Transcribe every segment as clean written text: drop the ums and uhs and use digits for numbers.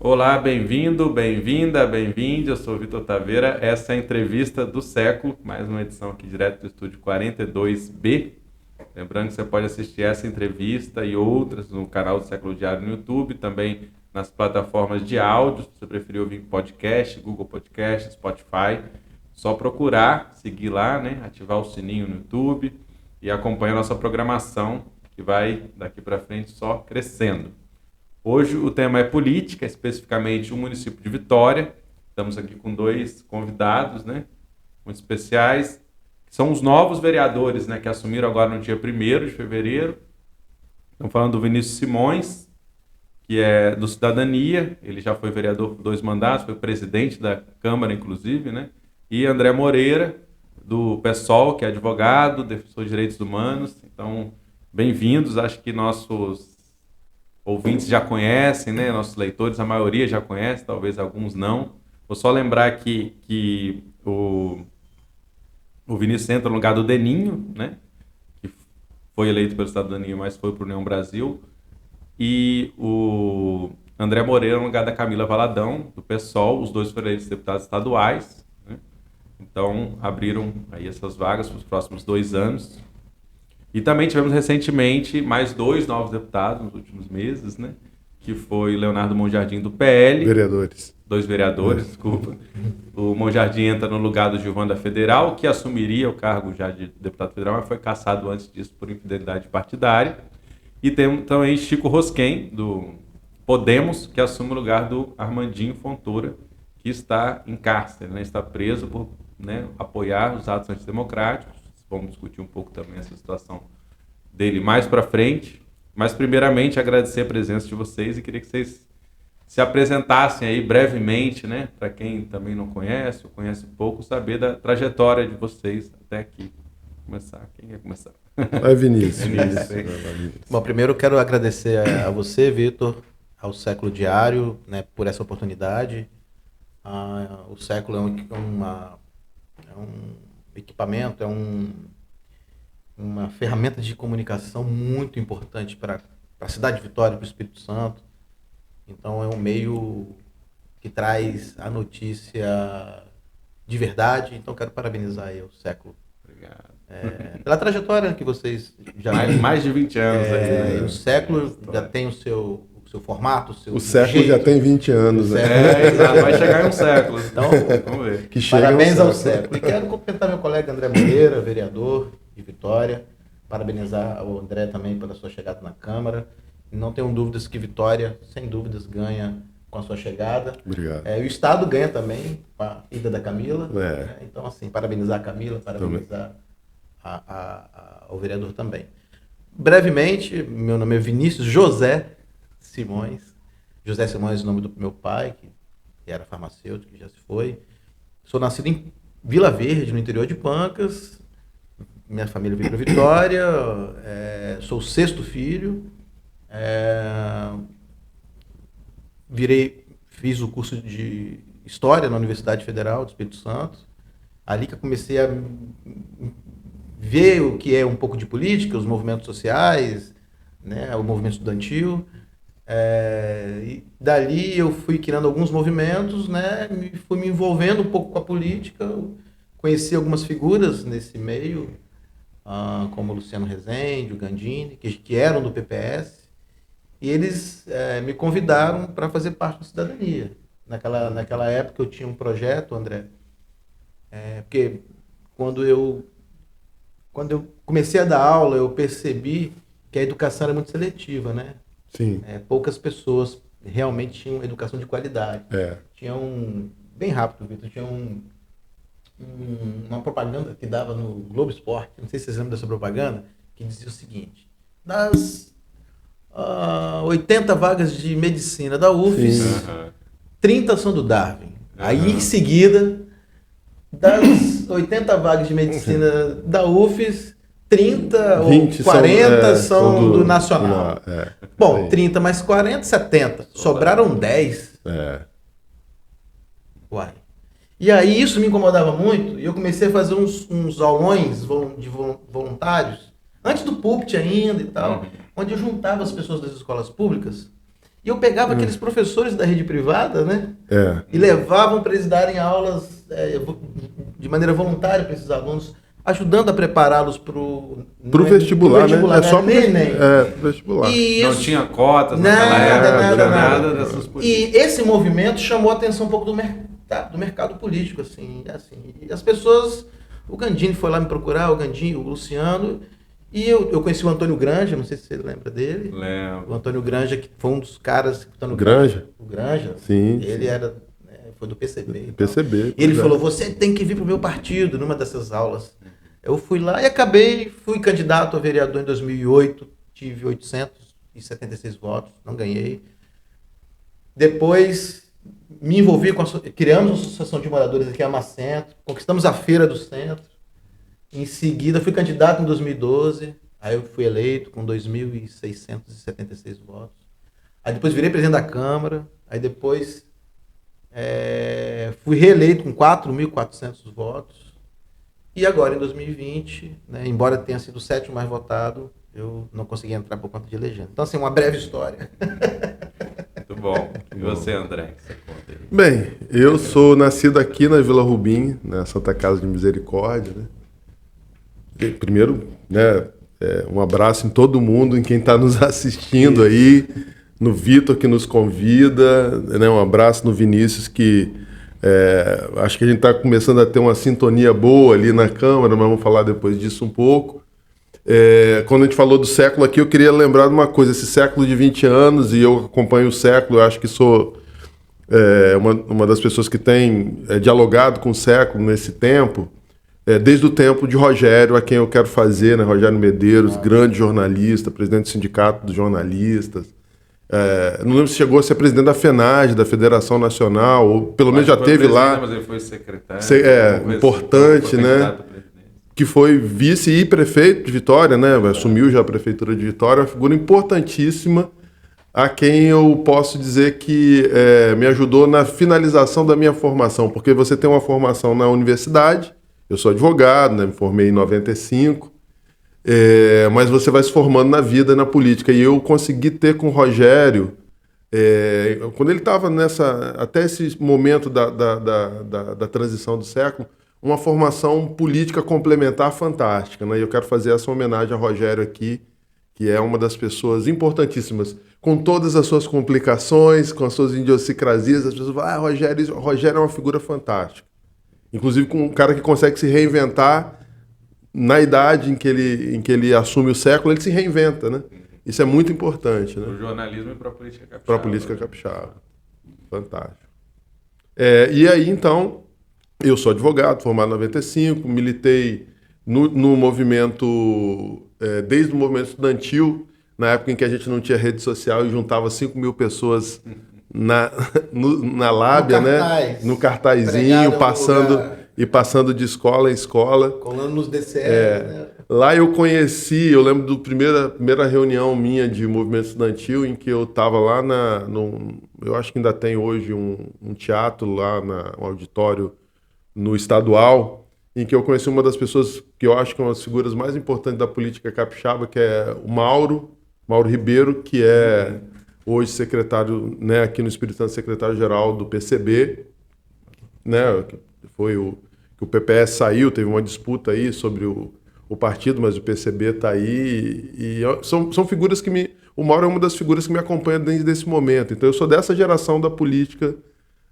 Olá, bem-vindo, bem-vinda, bem-vinde. Eu sou o Vitor Taveira. Essa é a entrevista do século, mais uma edição aqui direto do estúdio 42B. Lembrando que você pode assistir essa entrevista e outras no canal do Século Diário no YouTube, também nas plataformas de áudio, se você preferir ouvir podcast, Google Podcast, Spotify. Só procurar, seguir lá, né? Ativar o sininho no YouTube e acompanhar a nossa programação, que vai daqui para frente só crescendo. Hoje o tema é política, especificamente o município de Vitória. Estamos aqui com dois convidados, né, muito especiais, que são os novos vereadores, né, que assumiram agora no dia 1º de fevereiro. Estamos falando do Vinícius Simões, que é do Cidadania, ele já foi vereador por 2 mandatos, foi presidente da Câmara, inclusive, né, e André Moreira, do PSOL, que é advogado, defensor de direitos humanos. Então, bem-vindos, acho que nossos ouvintes já conhecem, né? Nossos leitores, a maioria já conhece, talvez alguns não. Vou só lembrar que o Vinícius entra no lugar do Deninho, né? Que foi eleito pelo Cidadania, mas foi para o União Brasil. E o André Moreira no lugar da Camila Valadão, do PSOL. Os dois foram eleitos deputados estaduais, né? Então, abriram aí essas vagas para os próximos 2 anos. E também tivemos recentemente mais 2 novos deputados nos últimos meses, né? Que foi Leonardo Monjardim do PL. Vereadores. 2 vereadores, desculpa. O Monjardim entra no lugar do Gilvan da Federal, que assumiria o cargo já de deputado federal, mas foi cassado antes disso por infidelidade partidária. E tem também Chico Rosquen, do Podemos, que assume o lugar do Armandinho Fontoura, que está em cárcere, né? Está preso por, né, apoiar os atos antidemocráticos. Vamos discutir um pouco também essa situação dele mais para frente. Mas, primeiramente, agradecer a presença de vocês e queria que vocês se apresentassem aí brevemente, né? Para quem também não conhece ou conhece pouco, saber da trajetória de vocês até aqui. Começar. Quem quer começar? Vai, Vinícius. Bom, primeiro eu quero agradecer a você, Vitor, ao Século Diário, né, por essa oportunidade. O Século é um equipamento, uma ferramenta de comunicação muito importante para a cidade de Vitória, para o Espírito Santo. Então é um meio que traz a notícia de verdade. Então quero parabenizar aí o Século. Obrigado. Pela trajetória que vocês já... Mais de 20 anos. Aí, né? O Século já tem o seu formato, o Século jeito. Já tem 20 anos. Exato. Vai chegar em um século. Então, vamos ver. Parabéns ao Século. E quero cumprimentar meu colega André Moreira, vereador de Vitória. Parabenizar o André também pela sua chegada na Câmara. Não tenho dúvidas que Vitória, sem dúvidas, ganha com a sua chegada. Obrigado. O Estado ganha também com a ida da Camila. Então, assim, parabenizar a Camila, parabenizar ao vereador também. Brevemente, meu nome é Vinícius José Simões. José Simões é o nome do meu pai, que era farmacêutico, que já se foi. Sou nascido em Vila Verde, no interior de Pancas. Minha família veio para Vitória. Sou o 6º filho. Fiz o curso de História na Universidade Federal do Espírito Santo. Ali que eu comecei a ver o que é um pouco de política, os movimentos sociais, né, o movimento estudantil. E dali eu fui criando alguns movimentos, né, fui me envolvendo um pouco com a política, conheci algumas figuras nesse meio, como o Luciano Rezende, o Gandini, que eram do PPS, e eles me convidaram para fazer parte da Cidadania. Naquela época eu tinha um projeto, André, porque quando eu comecei a dar aula, eu percebi que a educação era muito seletiva, né? Sim. Poucas pessoas realmente tinham educação de qualidade. Tinha bem rápido, Vitor, tinha uma propaganda que dava no Globo Esporte, não sei se vocês lembram dessa propaganda, que dizia o seguinte: das 80 vagas de medicina da UFES, 30 são do Darwin. Aí em seguida, das 80 vagas de medicina da UFES, 30 ou 40 são do Nacional. Bom, 30 mais 40, 70. Sobraram 10. Uai. E aí isso me incomodava muito, e eu comecei a fazer uns aulões de voluntários, antes do púlpit ainda e tal, onde eu juntava as pessoas das escolas públicas E eu pegava aqueles professores da rede privada, né? E levavam para eles darem aulas de maneira voluntária para esses alunos, ajudando a prepará-los para o vestibular, né? É só pro vestibular. E não isso, tinha cotas naquela época, nada dessas políticas. E esse movimento chamou a atenção um pouco do mercado político, assim. E as pessoas... O Gandini foi lá me procurar, o Luciano... E eu conheci o Antônio Granja, não sei se você lembra dele. Lembro. O Antônio Granja, que foi um dos caras que está no Granja? O Granja. Sim. Ele foi do PCB. Então. PCB. E ele falou, você tem que vir para o meu partido, numa dessas aulas. Eu fui lá e fui candidato a vereador em 2008, tive 876 votos, não ganhei. Depois me envolvi criamos uma associação de moradores aqui em Amacentro, conquistamos a Feira do Centro. Em seguida, fui candidato em 2012, aí eu fui eleito com 2.676 votos. Aí depois virei presidente da Câmara, aí depois fui reeleito com 4.400 votos. E agora, em 2020, né, embora tenha sido o 7º mais votado, eu não consegui entrar por conta de legenda. Então, assim, uma breve história. Muito bom. E você, André, que você conta aí? Bem, eu sou nascido aqui na Vila Rubim, na Santa Casa de Misericórdia, né? Primeiro, né, um abraço em todo mundo, em quem está nos assistindo aí, no Vitor que nos convida, né, um abraço no Vinícius que acho que a gente está começando a ter uma sintonia boa ali na Câmara, mas vamos falar depois disso um pouco. Quando a gente falou do século aqui, eu queria lembrar de uma coisa, esse século de 20 anos, e eu acompanho o século, eu acho que sou uma das pessoas que tem dialogado com o século nesse tempo, desde o tempo de Rogério, a quem eu quero fazer, né? Rogério Medeiros, grande jornalista, presidente do Sindicato dos Jornalistas. Não lembro se chegou a ser presidente da FENAGE, da Federação Nacional, ou pelo menos já teve lá. Mas ele foi secretário. Importante, né? Que foi vice e prefeito de Vitória, né? Assumiu já a prefeitura de Vitória, uma figura importantíssima, a quem eu posso dizer que me ajudou na finalização da minha formação, porque você tem uma formação na universidade. Eu sou advogado, né? Me formei em 95, mas você vai se formando na vida, na política. E eu consegui ter com o Rogério, quando ele estava até esse momento da transição do século, uma formação política complementar fantástica, né? E eu quero fazer essa homenagem a Rogério aqui, que é uma das pessoas importantíssimas, com todas as suas complicações, com as suas idiosincrasias. As pessoas falam, Rogério é uma figura fantástica. Inclusive com um cara que consegue se reinventar na idade em que ele assume o século, ele se reinventa, né? Isso é muito importante, né? Para o jornalismo e para a política capixaba. Para a política capixaba. Fantástico. E aí, então, eu sou advogado, formado em 95, militei no movimento, desde o movimento estudantil, na época em que a gente não tinha rede social e juntava 5.000 pessoas na lábia, né? No cartazinho, passando de escola em escola. Colando nos DCE, né? Lá eu lembro da primeira reunião minha de movimento estudantil, em que eu estava lá eu acho que ainda tem hoje um teatro lá, um auditório no Estadual, em que eu conheci uma das pessoas que eu acho que é uma das figuras mais importantes da política capixaba, que é o Mauro Ribeiro, que é hoje secretário, né, aqui no Espírito Santo, secretário-geral do PCB, né, foi que o PPS saiu, teve uma disputa aí sobre o partido, mas o PCB está aí, e são figuras que o Mauro é uma das figuras que me acompanha desde esse momento, então eu sou dessa geração da política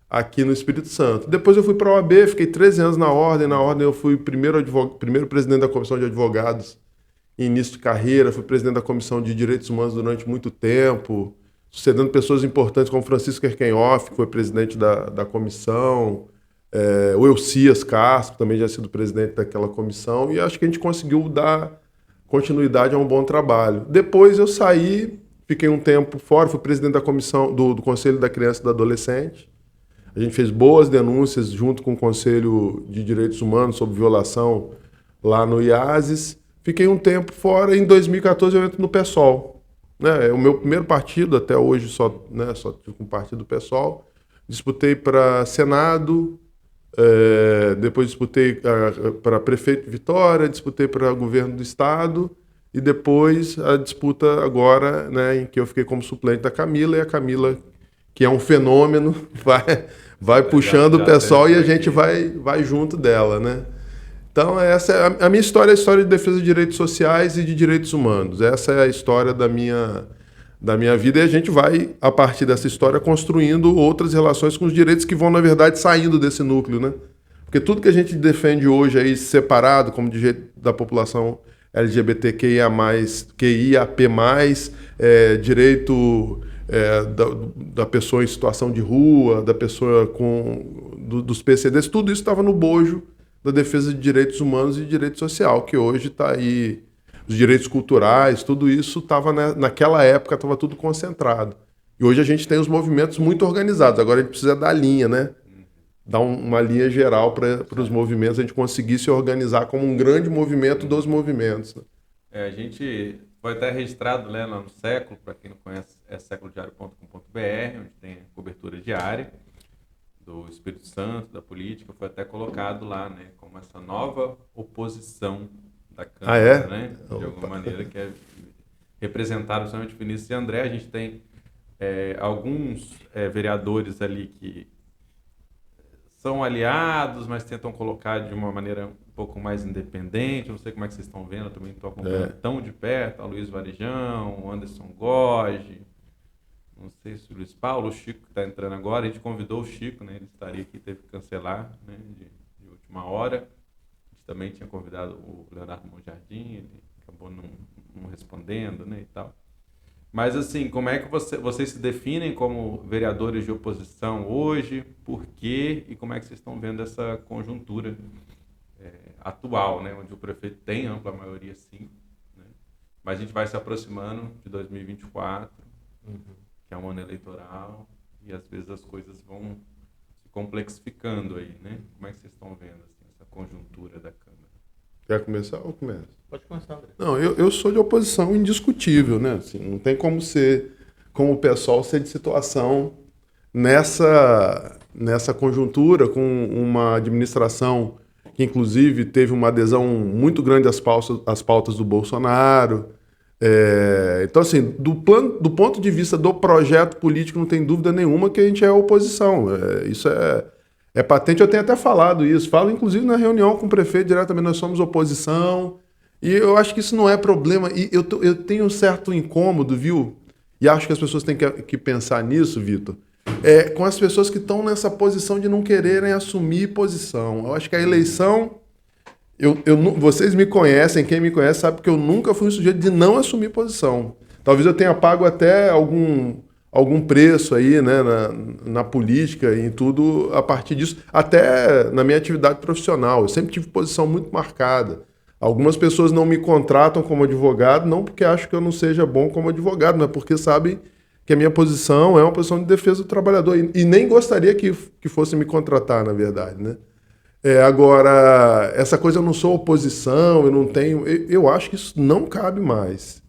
aqui no Espírito Santo. Depois eu fui para a OAB, fiquei 13 anos na ordem eu fui primeiro presidente da Comissão de Advogados em início de carreira, fui presidente da Comissão de Direitos Humanos durante muito tempo, sucedendo pessoas importantes como Francisco Erkenhoff, que foi presidente da comissão, o Elcias Castro, também já sido presidente daquela comissão, e acho que a gente conseguiu dar continuidade a um bom trabalho. Depois eu saí, fiquei um tempo fora, fui presidente da comissão do Conselho da Criança e do Adolescente. A gente fez boas denúncias junto com o Conselho de Direitos Humanos sobre violação lá no IASES. Fiquei um tempo fora e em 2014 eu entro no PSOL. Né, o meu primeiro partido, até hoje só tive um partido do PSOL. Disputei para Senado, depois disputei para prefeito de Vitória, disputei para governo do Estado e depois a disputa agora, né, em que eu fiquei como suplente da Camila, e a Camila, que é um fenômeno, vai puxando o pessoal e a gente vai junto dela, né? Então, essa é a minha história, é a história de defesa de direitos sociais e de direitos humanos. Essa é a história da minha vida, e a gente vai, a partir dessa história, construindo outras relações com os direitos que vão, na verdade, saindo desse núcleo, né? Porque tudo que a gente defende hoje aí separado, como direito da população LGBTQIA+, QIAP+, direito da pessoa em situação de rua, da pessoa dos PCDs, tudo isso estava no bojo da defesa de direitos humanos e de direito social, que hoje está aí, os direitos culturais, tudo isso estava, naquela época, estava tudo concentrado. E hoje a gente tem os movimentos muito organizados, agora a gente precisa dar linha, né? Dar uma linha geral para os movimentos, a gente conseguir se organizar como um grande movimento dos movimentos. Né? A gente foi até registrado, né, lá no Século, para quem não conhece, é séculodiário.com.br, onde tem cobertura diária do Espírito Santo, da política, foi até colocado lá, né, como essa nova oposição da Câmara, né, de alguma maneira, que é representada principalmente Vinícius e André. A gente tem alguns vereadores ali que são aliados, mas tentam colocar de uma maneira um pouco mais independente. Eu não sei como é que vocês estão vendo, eu também estou acompanhando tão de perto, a Luiz Varejão, o Anderson Goge, não sei se o Luiz Paulo, o Chico que está entrando agora. A gente convidou o Chico, né? Ele estaria aqui, teve que cancelar, né? de última hora. A gente também tinha convidado o Leonardo Monjardim, ele acabou não respondendo, né? E tal. Mas assim, como é que vocês se definem como vereadores de oposição hoje? Por quê? E como é que vocês estão vendo essa conjuntura atual, né? Onde o prefeito tem ampla maioria, sim, né? Mas a gente vai se aproximando de 2024, que é um ano eleitoral, e às vezes as coisas vão se complexificando aí, né? Como é que vocês estão vendo assim, essa conjuntura da Câmara? Quer começar ou começa? Pode começar, André. Não, eu sou de oposição indiscutível, né? Assim, não tem como o pessoal ser de situação nessa conjuntura, com uma administração que, inclusive, teve uma adesão muito grande às pautas do Bolsonaro. Então, assim, do ponto de vista do projeto político, não tem dúvida nenhuma que a gente é oposição. Isso é patente, eu tenho até falado isso. Falo, inclusive, na reunião com o prefeito diretamente, nós somos oposição. E eu acho que isso não é problema. E eu tenho um certo incômodo, viu? E acho que as pessoas têm que pensar nisso, Vitor. Com as pessoas que estão nessa posição de não quererem assumir posição. Eu acho que a eleição... vocês me conhecem, quem me conhece sabe que eu nunca fui um sujeito de não assumir posição. Talvez eu tenha pago até algum preço aí, né, na política e em tudo a partir disso, até na minha atividade profissional. Eu sempre tive posição muito marcada. Algumas pessoas não me contratam como advogado, não porque acham que eu não seja bom como advogado, mas porque sabem que a minha posição é uma posição de defesa do trabalhador. E nem gostaria que fosse me contratar, na verdade, né? Agora, essa coisa, eu não sou oposição, eu não tenho... Eu acho que isso não cabe mais.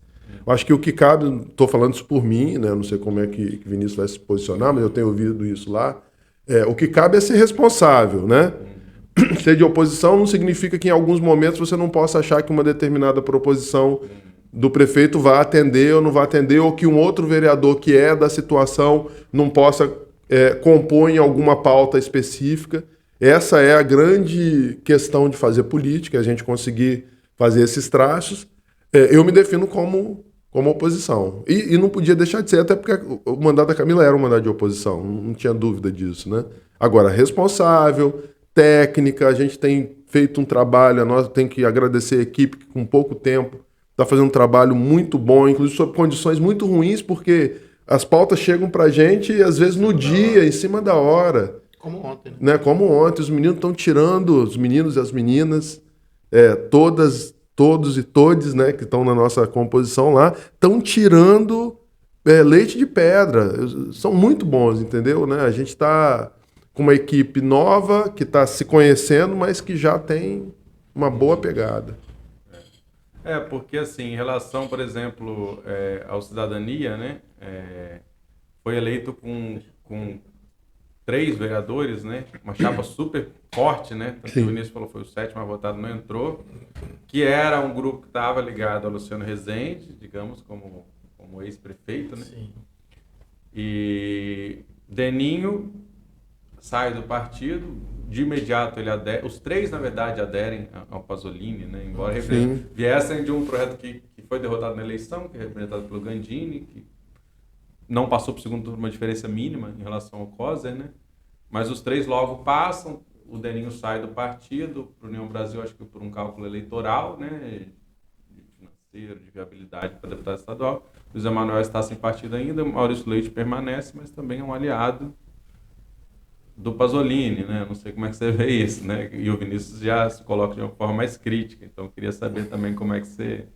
Eu acho que o que cabe, estou falando isso por mim, né? Eu não sei como é que Vinícius vai se posicionar, mas eu tenho ouvido isso lá. O que cabe é ser responsável, né? Ser de oposição não significa que em alguns momentos você não possa achar que uma determinada proposição do prefeito vai atender ou não vai atender, ou que um outro vereador que é da situação não possa compor em alguma pauta específica. Essa é a grande questão de fazer política, a gente conseguir fazer esses traços. Eu me defino como oposição. E não podia deixar de ser, até porque o mandato da Camila era um mandato de oposição, não tinha dúvida disso, né? Agora, responsável, técnica, a gente tem feito um trabalho, nós tem que agradecer a equipe que com pouco tempo está fazendo um trabalho muito bom, inclusive sob condições muito ruins, porque as pautas chegam para a gente, às vezes no dia, em cima da hora. Como ontem, né? Como ontem, os meninos estão tirando, os meninos e as meninas, todos e todes, né, que estão na nossa composição lá, estão tirando leite de pedra. São muito bons, entendeu? Né? A gente está com uma equipe nova, que está se conhecendo, mas que já tem uma boa pegada. Porque assim, em relação, por exemplo, ao cidadania, né, foi eleito com 3 vereadores, né? Uma chapa super forte, né? Tanto que o Vinícius falou que foi o 7º a votado, não entrou. Que era um grupo que estava ligado ao Luciano Rezende, digamos, como ex-prefeito, né? Sim. E Deninho sai do partido, de imediato ele adere, os 3 na verdade aderem ao Pasolini, né? Embora viessem de um projeto que foi derrotado na eleição, que é representado pelo Gandini, que não passou para o segundo turno uma diferença mínima em relação ao Coser, né? Mas os 3 logo passam, o Deninho sai do partido, para a União Brasil, acho que por um cálculo eleitoral, né? Financeiro, de viabilidade para deputado estadual. O José Manuel está sem partido ainda, o Maurício Leite permanece, mas também é um aliado do Pasolini, né? Não sei como é que você vê isso, né? E o Vinícius já se coloca de uma forma mais crítica, então eu queria saber também como é que você,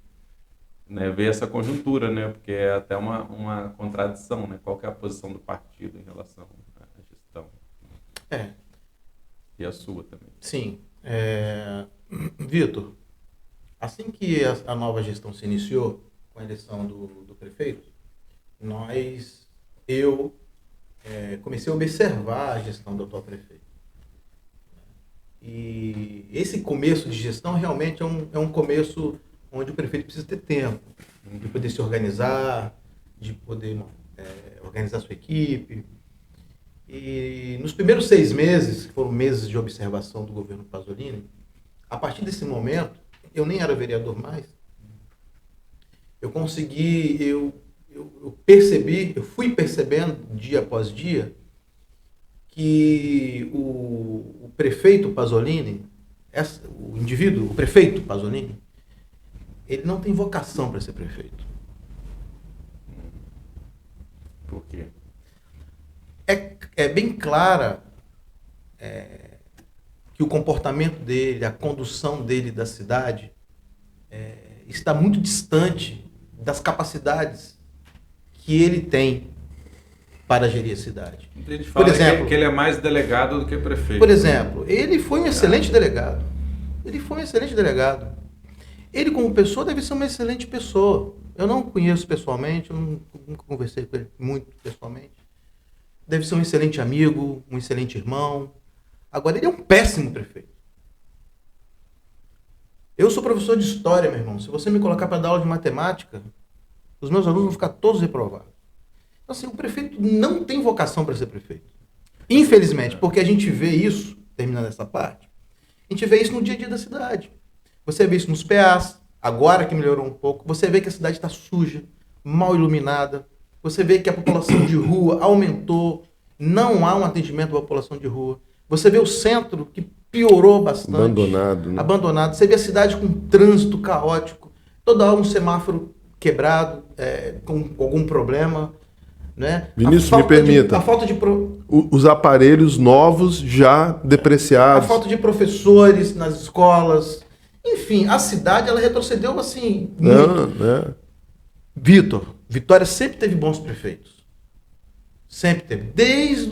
né, vê essa conjuntura, né? Porque é até uma contradição, né? Qual que é a posição do partido em relação à gestão? E a sua também. Sim. Vitor, assim que a nova gestão se iniciou, com a eleição do prefeito, eu comecei a observar a gestão do atual prefeito. E esse começo de gestão realmente é um começo onde o prefeito precisa ter tempo de poder se organizar, de poder organizar sua equipe. E nos primeiros 6 meses, que foram meses de observação do governo Pasolini, a partir desse momento, eu nem era vereador mais, eu fui percebendo dia após dia que o prefeito Pasolini, o prefeito Pasolini, ele não tem vocação para ser prefeito. Por quê? É bem clara que o comportamento dele, a condução dele da cidade está muito distante das capacidades que ele tem para gerir a cidade. A gente fala, por exemplo, que ele é mais delegado do que prefeito. Por exemplo, ele foi um excelente delegado. Ele, como pessoa, deve ser uma excelente pessoa. Eu não o conheço pessoalmente, eu nunca conversei com ele muito pessoalmente. Deve ser um excelente amigo, um excelente irmão. Agora, ele é um péssimo prefeito. Eu sou professor de história, meu irmão. Se você me colocar para dar aula de matemática, os meus alunos vão ficar todos reprovados. Então, assim, o prefeito não tem vocação para ser prefeito. Infelizmente, porque a gente vê isso, terminando essa parte, a gente vê isso no dia a dia da cidade. Você vê isso nos PAs, agora que melhorou um pouco, você vê que a cidade está suja, mal iluminada, você vê que a população de rua aumentou, não há um atendimento à população de rua. Você vê o centro que piorou bastante. Abandonado, né? Abandonado. Você vê a cidade com trânsito caótico, toda hora um semáforo quebrado, com algum problema. Né? Vinícius, me permita. Os aparelhos novos já depreciados. A falta de professores nas escolas. Enfim, a cidade ela retrocedeu assim muito. Vitória sempre teve bons prefeitos. Sempre teve. Desde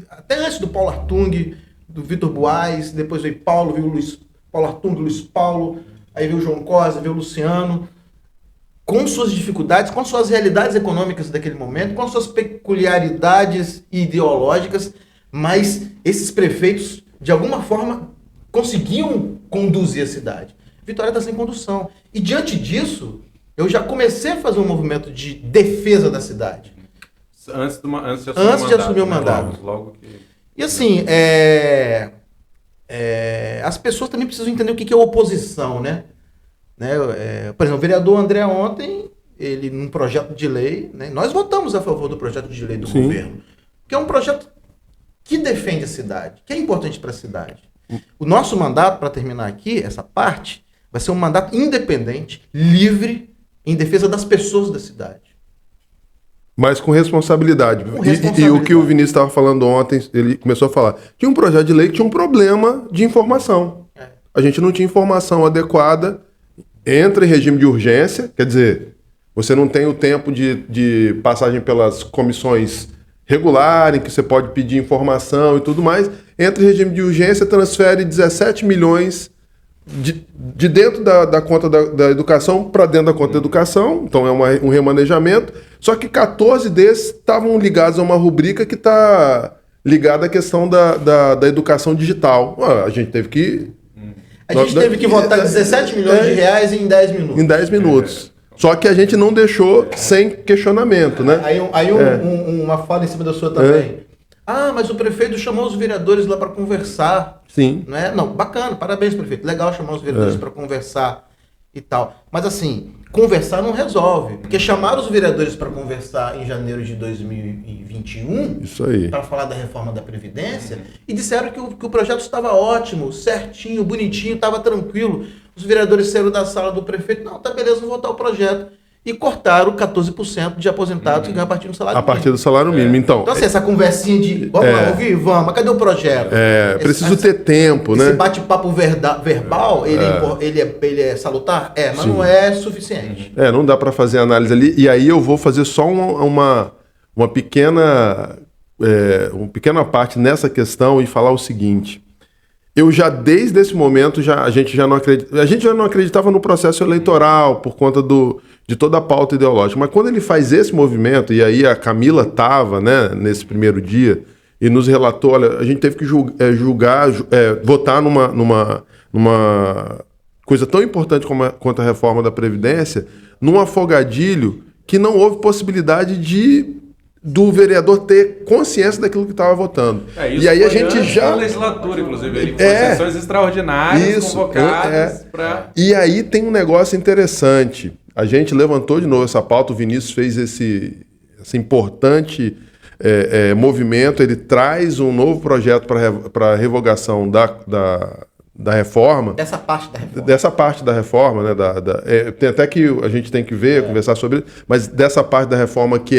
até antes do Paulo Artung, do Vitor Buais, depois veio Paulo, veio Paulo Artung, Luiz Paulo, aí veio o João Cosa, veio o Luciano, com suas dificuldades, com suas realidades econômicas daquele momento, com suas peculiaridades ideológicas, mas esses prefeitos, de alguma forma, conseguiam conduzir a cidade. Vitória está sem condução. E diante disso, eu já comecei a fazer um movimento de defesa da cidade. Antes de assumir o mandato. Logo que... E assim, as pessoas também precisam entender o que é oposição, né? Por exemplo, o vereador André ontem, ele num projeto de lei, né, nós votamos a favor do projeto de lei do governo, que é um projeto que defende a cidade, que é importante para a cidade. O nosso mandato, para terminar aqui, essa parte, vai ser um mandato independente, livre, em defesa das pessoas da cidade. Mas com responsabilidade. E o que o Vinícius estava falando ontem, ele começou a falar, tinha um projeto de lei que tinha um problema de informação. A gente não tinha informação adequada, entra em regime de urgência, quer dizer, você não tem o tempo de passagem pelas comissões regulares, em que você pode pedir informação e tudo mais, entra em regime de urgência, transfere 17 milhões de dentro da conta da educação para dentro da conta da educação, então é um remanejamento, só que 14 desses estavam ligados a uma rubrica que está ligada à questão da educação digital. A gente teve que... A gente teve que votar 17 milhões de reais em 10 minutos. Em 10 minutos. Só que a gente não deixou sem questionamento, né? Aí uma fala em cima da sua também. Mas o prefeito chamou os vereadores lá para conversar. Sim. Não é? Não, bacana, parabéns, prefeito. Legal chamar os vereadores para conversar e tal. Mas assim, conversar não resolve. Porque chamaram os vereadores para conversar em janeiro de 2021. Isso aí. Para falar da reforma da Previdência. E disseram que o projeto estava ótimo, certinho, bonitinho, estava tranquilo. Os vereadores saíram da sala do prefeito. Não, tá beleza, vou votar o projeto. E cortaram 14% de aposentados que ganham a partir do salário mínimo. A partir do salário mínimo, então. Então, assim, essa conversinha de vamos lá, ouvir, vamos, mas cadê o projeto? Preciso ter tempo, né? Esse bate-papo verbal, ele é salutar? Mas não é suficiente. Não dá para fazer análise ali. E aí eu vou fazer só uma pequena parte nessa questão e falar o seguinte. Eu já, desde esse momento, a gente já não acreditava no processo eleitoral por conta de toda a pauta ideológica. Mas quando ele faz esse movimento, e aí a Camila estava, né, nesse primeiro dia, e nos relatou, olha, a gente teve que votar numa coisa tão importante quanto a reforma da Previdência, num afogadilho que não houve possibilidade do vereador ter consciência daquilo que estava votando. Isso e aí a foi gente já... na legislatura, inclusive, ele com sessões extraordinárias convocadas para... E aí tem um negócio interessante. A gente levantou de novo essa pauta, o Vinícius fez esse importante movimento, ele traz um novo projeto para a revogação da reforma. Dessa parte da reforma. Dessa parte da reforma, né? Tem até que a gente tem que ver, conversar sobre, mas dessa parte da reforma que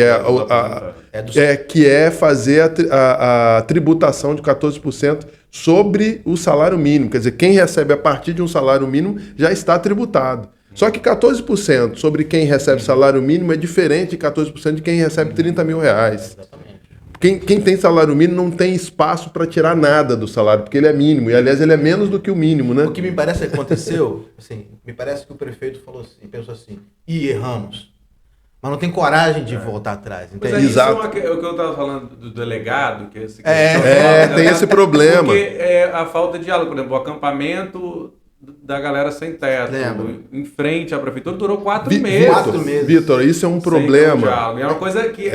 é fazer a tributação de 14% sobre o salário mínimo. Quer dizer, quem recebe a partir de um salário mínimo já está tributado. Só que 14% sobre quem recebe salário mínimo é diferente de 14% de quem recebe 30 mil reais. Exatamente. Quem tem salário mínimo não tem espaço para tirar nada do salário, porque ele é mínimo. E, aliás, ele é menos do que o mínimo, né? O que me parece que aconteceu, assim, me parece que o prefeito pensou assim, erramos. Mas não tem coragem de voltar atrás. Mas Exato. Isso é o que eu estava falando do delegado. Tem esse problema. Porque a falta de diálogo. Por exemplo, o acampamento da galera sem teto, em frente à prefeitura, durou 4 meses. 4 meses. Vitor, isso é um problema. É uma coisa que,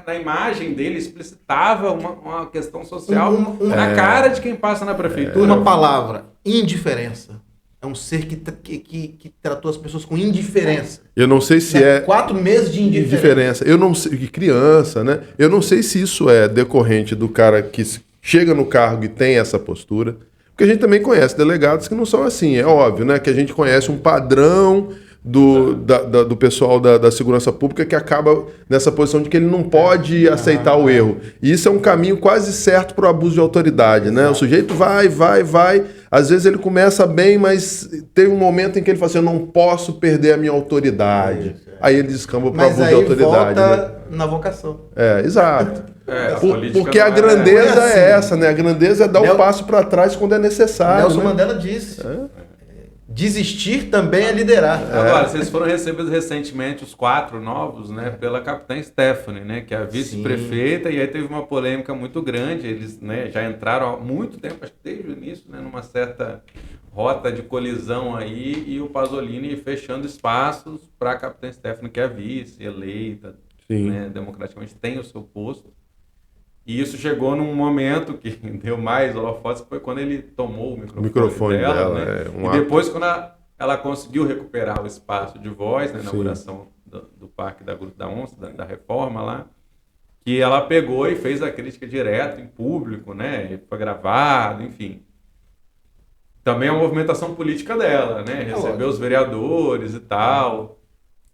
na imagem dele, explicitava uma questão social na cara de quem passa na prefeitura. Uma palavra, indiferença. É um ser que tratou as pessoas com indiferença. Eu não sei se 4 meses de indiferença. Eu não sei, criança, né? Eu não sei se isso é decorrente do cara que chega no cargo e tem essa postura. Porque a gente também conhece delegados que não são assim, é óbvio, né? Que a gente conhece um padrão do pessoal da segurança pública que acaba nessa posição de que ele não pode aceitar o erro. E isso é um caminho quase certo para o abuso de autoridade, né? O sujeito vai. Às vezes ele começa bem, mas tem um momento em que ele fala assim, eu não posso perder a minha autoridade. Aí ele descamba para o abuso de autoridade. Volta na vocação. Exato. Porque a grandeza é essa, né? A grandeza é dar um passo para trás quando é necessário. Nelson Mandela disse. Desistir também é liderar. Agora, vocês foram recebidos recentemente, os 4 novos, né, pela capitã Stephanie, né, que é a vice-prefeita, e aí teve uma polêmica muito grande. Eles, né, já entraram há muito tempo, acho que desde o início, né, numa certa rota de colisão aí, e o Pasolini fechando espaços para a capitã Stephanie, que é a vice, eleita, né, democraticamente tem o seu posto. E isso chegou num momento que deu mais holofotes, que foi quando ele tomou o microfone dela, né? E depois, quando ela conseguiu recuperar o espaço de voz, na inauguração do Parque da Gruta da Onça, da reforma lá, que ela pegou e fez a crítica direto em público, né? Foi gravado, enfim. Também é uma movimentação política dela, né? Recebeu os vereadores e tal.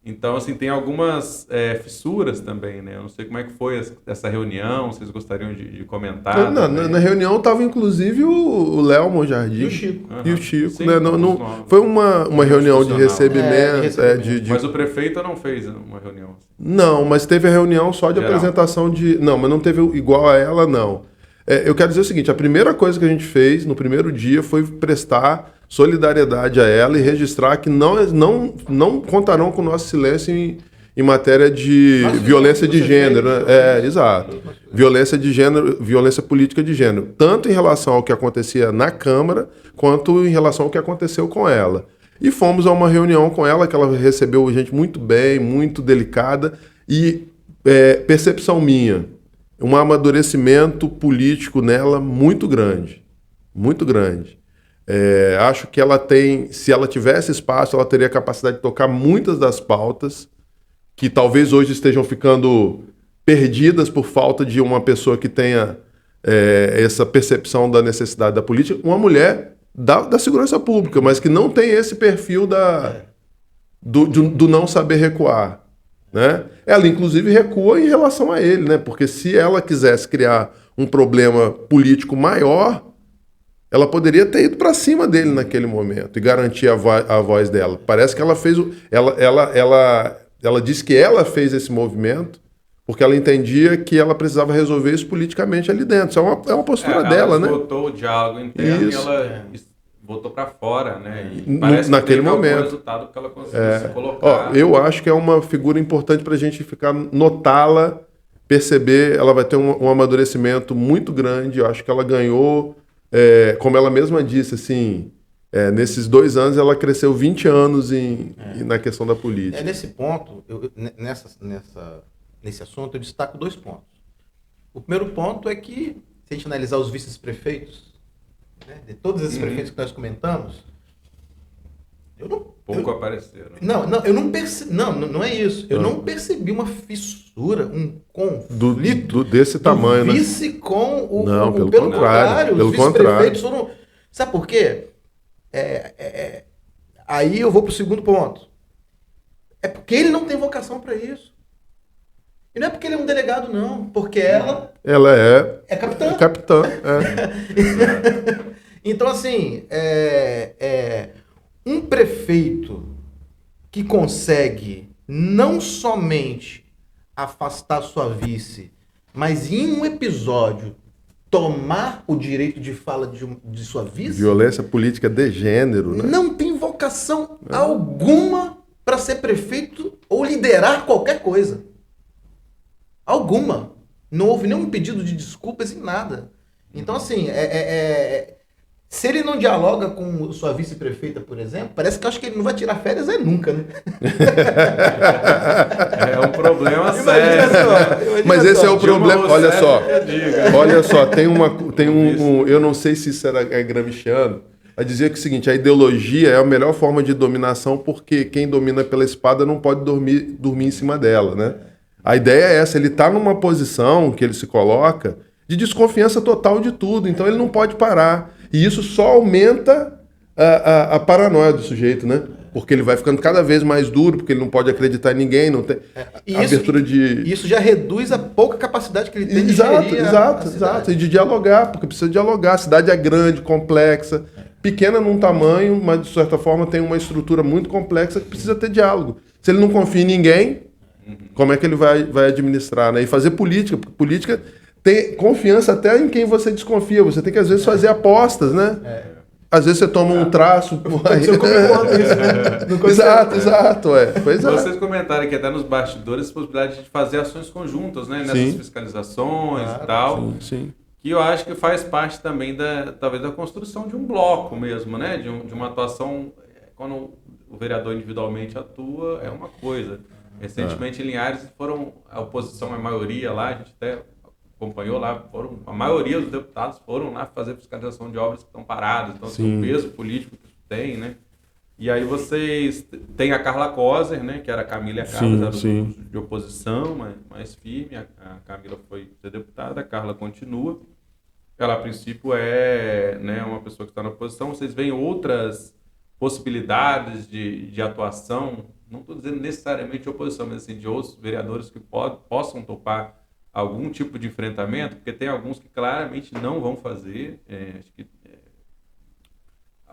Então, assim, tem algumas fissuras também, né? Eu não sei como é que foi essa reunião, vocês gostariam de comentar? Na reunião estava, inclusive, o Léo Monjardim. E o Chico. Sim, né? Foi uma reunião de recebimento. Mas o prefeito não fez uma reunião. Não, mas teve a reunião só de apresentação de... Não, mas não teve igual a ela, não. Eu quero dizer o seguinte, a primeira coisa que a gente fez no primeiro dia foi prestar solidariedade a ela e registrar que não contarão com o nosso silêncio em matéria de violência de gênero. Né? Exato. Nós Violência de gênero, violência política de gênero. Tanto em relação ao que acontecia na Câmara, quanto em relação ao que aconteceu com ela. E fomos a uma reunião com ela, que ela recebeu gente muito bem, muito delicada, e percepção minha, um amadurecimento político nela muito grande. Muito grande. Acho que ela tem, se ela tivesse espaço, ela teria a capacidade de tocar muitas das pautas que talvez hoje estejam ficando perdidas por falta de uma pessoa que tenha essa percepção da necessidade da política. Uma mulher da segurança pública, mas que não tem esse perfil do não saber recuar. Né? Ela, inclusive, recua em relação a ele, né? Porque se ela quisesse criar um problema político maior, ela poderia ter ido para cima dele naquele momento e garantir a voz dela. Parece que ela fez... Ela disse que ela fez esse movimento porque ela entendia que ela precisava resolver isso politicamente ali dentro. Isso é uma postura dela, né? Ela botou o diálogo interno Isso. e ela botou para fora, né? E parece naquele que momento. o resultado que ela conseguiu se colocar. Eu acho que é uma figura importante para a gente notá-la, perceber. Ela vai ter um amadurecimento muito grande. Eu acho que ela ganhou, como ela mesma disse, assim... nesses 2 anos ela cresceu 20 anos na questão da política. Nesse ponto, nesse assunto, eu destaco 2 pontos. O primeiro ponto é que, se a gente analisar os vice-prefeitos, né, de todos esses prefeitos que nós comentamos, Pouco apareceram. eu não percebi. Não é isso. Eu não percebi uma fissura, um conflito desse tamanho, do vice com o. Não, pelo pelo contrário, os vice-prefeitos foram. Sabe por quê? Aí eu vou para o segundo ponto. É porque ele não tem vocação para isso. E não é porque ele é um delegado, não. Porque ela é capitã. Capitã. Então, assim, um prefeito que consegue não somente afastar sua vice, mas em um episódio tomar o direito de fala de sua vice... Violência política de gênero, né? Não tem vocação alguma para ser prefeito ou liderar qualquer coisa. Alguma. Não houve nenhum pedido de desculpas em nada. Então, assim, se ele não dialoga com sua vice-prefeita, por exemplo, parece que eu acho que ele não vai tirar férias nunca, né? É um problema sério. Mas esse é o problema. Olha só, tem eu não sei se isso era Gramsciano, a dizer que o seguinte, a ideologia é a melhor forma de dominação porque quem domina pela espada não pode dormir em cima dela, né? A ideia é essa, ele está numa posição que ele se coloca de desconfiança total de tudo, então ele não pode parar. E isso só aumenta a paranoia do sujeito, né? Porque ele vai ficando cada vez mais duro, porque ele não pode acreditar em ninguém, não tem abertura de... Isso já reduz a pouca capacidade que ele tem de gerir Exato. E de dialogar, porque precisa dialogar. A cidade é grande, complexa, pequena num tamanho, mas de certa forma tem uma estrutura muito complexa que precisa ter diálogo. Se ele não confia em ninguém, como é que ele vai administrar, né? E fazer política, porque política tem confiança até em quem você desconfia. Você tem que, às vezes, fazer apostas, né? Às vezes você toma um traço... Exato. Pois é. Vocês comentaram aqui até nos bastidores a possibilidade de fazer ações conjuntas, né? Nessas fiscalizações e tal. Sim. Que eu acho que faz parte também talvez da construção de um bloco mesmo, né? De uma atuação... Quando o vereador individualmente atua, é uma coisa. Recentemente, em Linhares, a oposição, a maioria lá, a gente até acompanhou lá, a maioria dos deputados foram lá fazer fiscalização de obras que estão paradas, então o peso político que isso tem, né? E aí vocês têm a Carla Coser, né? Que era a Camila e a Carla, de oposição, mais firme, a Camila foi ser deputada, a Carla continua. Ela, a princípio, né, uma pessoa que está na oposição. Vocês veem outras possibilidades de atuação, não estou dizendo necessariamente de oposição, mas assim, de outros vereadores que possam topar algum tipo de enfrentamento, porque tem alguns que claramente não vão fazer